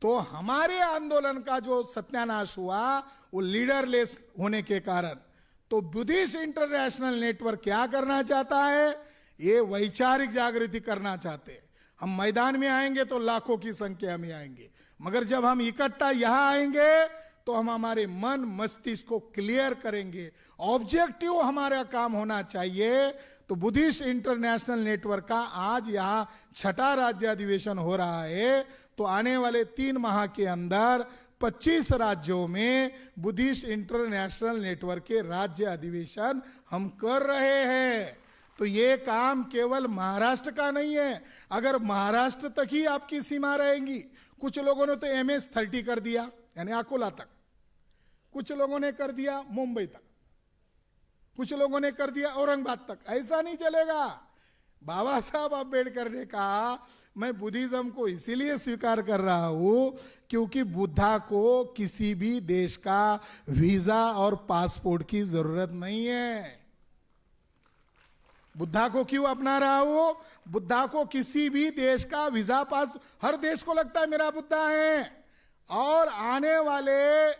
तो हमारे आंदोलन का जो सत्यानाश हुआ वो लीडरलेस होने के कारण। तो बुद्धिस्ट इंटरनेशनल नेटवर्क क्या करना चाहता है? ये वैचारिक जागृति करना चाहते हैं। हम मैदान में आएंगे तो लाखों की संख्या में आएंगे, मगर जब हम इकट्ठा यहां आएंगे तो हम हमारे मन मस्तिष्क को क्लियर करेंगे। ऑब्जेक्टिव हमारा काम होना चाहिए। तो बुद्धिस्ट इंटरनेशनल नेटवर्क का आज यहां 6ठा राज्य अधिवेशन हो रहा है। तो आने वाले 3 माह के अंदर 25 राज्यों में बुद्धिस्ट इंटरनेशनल नेटवर्क के राज्य अधिवेशन हम कर रहे हैं। तो ये काम केवल महाराष्ट्र का नहीं है। अगर महाराष्ट्र तक ही आपकी सीमा रहेंगी, कुछ लोगों ने तो MS-30 कर दिया, यानी अकोला तक, कुछ लोगों ने कर दिया मुंबई तक, कुछ लोगों ने कर दिया औरंगाबाद तक। ऐसा नहीं चलेगा। बाबा साहब अम्बेडकर ने कहा, मैं बुद्धिज्म को इसीलिए स्वीकार कर रहा हूं क्योंकि बुद्धा को किसी भी देश का वीजा और पासपोर्ट की जरूरत नहीं है। बुद्धा को क्यों अपना रहा हूं? बुद्धा को किसी भी देश का वीजा पास, हर देश को लगता है मेरा बुद्धा है। और आने वाले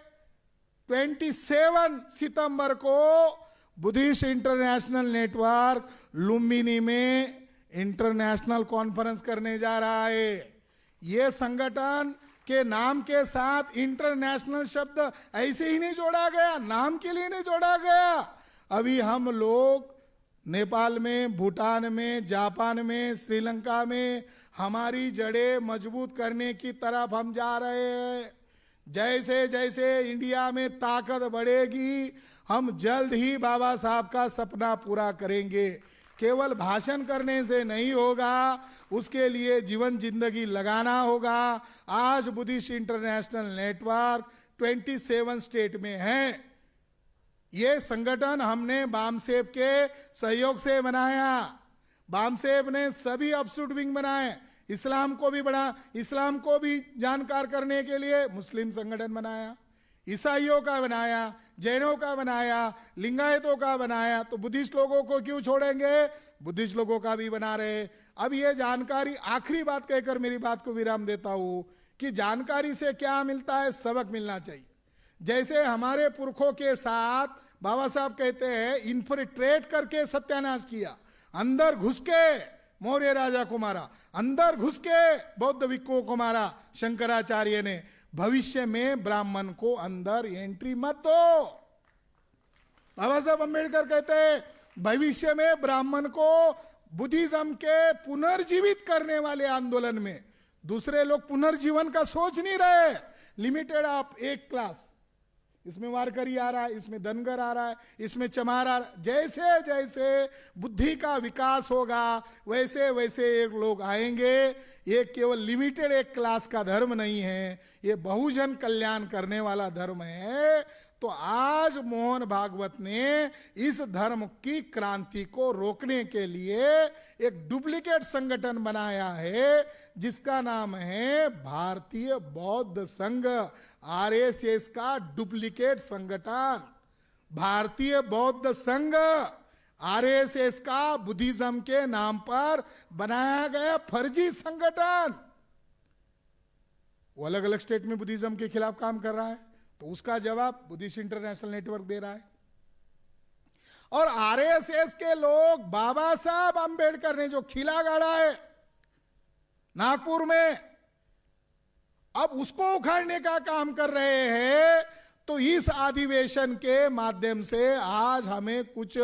27 सितंबर को बुद्धिस्ट इंटरनेशनल नेटवर्क लुम्बिनी में इंटरनेशनल कॉन्फ्रेंस करने जा रहा है। यह संगठन के नाम के साथ इंटरनेशनल शब्द ऐसे ही नहीं जोड़ा गया, नाम के लिए नहीं जोड़ा गया। अभी हम लोग नेपाल में, भूटान में, जापान में, श्रीलंका में हमारी जड़ें मजबूत करने की तरफ हम जा रहे हैं। जैसे जैसे इंडिया में ताकत बढ़ेगी, हम जल्द ही बाबा साहब का सपना पूरा करेंगे। केवल भाषण करने से नहीं होगा, उसके लिए जीवन जिंदगी लगाना होगा। आज बुद्धिस्ट इंटरनेशनल नेटवर्क 27 स्टेट में है। ये संगठन हमने बामसेब के सहयोग से बनाया। बामसेब ने सभी अपशूट विंग बनाए। इस्लाम को भी जानकार करने के लिए मुस्लिम संगठन बनाया, ईसाइयों का बनाया, जैनों का बनाया, लिंगायतों का बनाया। तो बुद्धिस्ट लोगों को क्यों छोड़ेंगे? बुद्धिस्ट लोगों का भी बना रहे। अब ये जानकारी, आखिरी बात कहकर मेरी बात को विराम देता हूं कि जानकारी से क्या मिलता है, सबक मिलना चाहिए। जैसे हमारे पुरखों के साथ बाबा साहब कहते हैं इन्फिल्ट्रेट करके सत्यानाश किया, अंदर घुस के मौर्य राजा को मारा, अंदर घुस के बौद्ध भिक्षुओं को मारा शंकराचार्य ने। भविष्य में ब्राह्मण को अंदर एंट्री मत दो। बाबा साहब अम्बेडकर कहते हैं भविष्य में ब्राह्मण को बुद्धिज्म के पुनर्जीवित करने वाले आंदोलन में दूसरे लोग पुनर्जीवन का सोच नहीं रहे। लिमिटेड आप एक क्लास, इसमें वारकरी आ रहा है, इसमें धनगर आ रहा है, इसमें चमार आ रहा है। जैसे जैसे बुद्धि का विकास होगा वैसे वैसे एक लोग आएंगे। ये केवल लिमिटेड एक क्लास का धर्म नहीं है, ये बहुजन कल्याण करने वाला धर्म है। तो आज मोहन भागवत ने इस धर्म की क्रांति को रोकने के लिए एक डुप्लीकेट संगठन बनाया है जिसका नाम है भारतीय बौद्ध संघ, आरएसएस का डुप्लीकेट संगठन। भारतीय बौद्ध संघ आरएसएस का बुद्धिज्म के नाम पर बनाया गया फर्जी संगठन। वो अलग अलग स्टेट में बुद्धिज्म के खिलाफ काम कर रहा है, तो उसका जवाब बुद्धिस्ट इंटरनेशनल नेटवर्क दे रहा है। और आरएसएस के लोग बाबा साहब अंबेडकर ने जो खिला गाड़ा है नागपुर में, अब उसको उखाड़ने का काम कर रहे हैं। तो इस अधिवेशन के माध्यम से आज हमें कुछ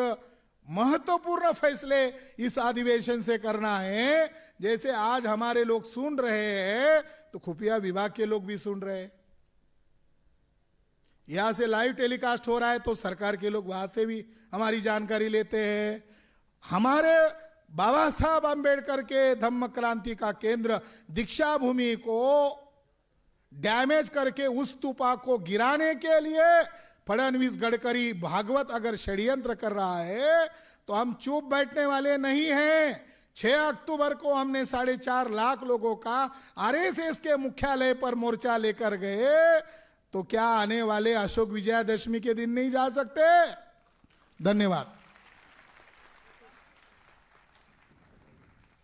महत्वपूर्ण फैसले इस अधिवेशन से करना है। जैसे आज हमारे लोग सुन रहे हैं तो खुफिया विभाग के लोग भी सुन रहे हैं। यहां से लाइव टेलीकास्ट हो रहा है तो सरकार के लोग वहां से भी हमारी जानकारी लेते हैं। हमारे बाबा साहब अंबेडकर के धम्म क्रांति का केंद्र दीक्षा भूमि को डैमेज करके उस स्तूपा को गिराने के लिए फडणवीस, गडकरी, भागवत अगर षड्यंत्र कर रहा है तो हम चुप बैठने वाले नहीं हैं। 6 अक्टूबर को हमने 4.5 लाख लोगों का आरएसएस के मुख्यालय पर मोर्चा लेकर गए, तो क्या आने वाले अशोक विजयादशमी के दिन नहीं जा सकते? धन्यवाद।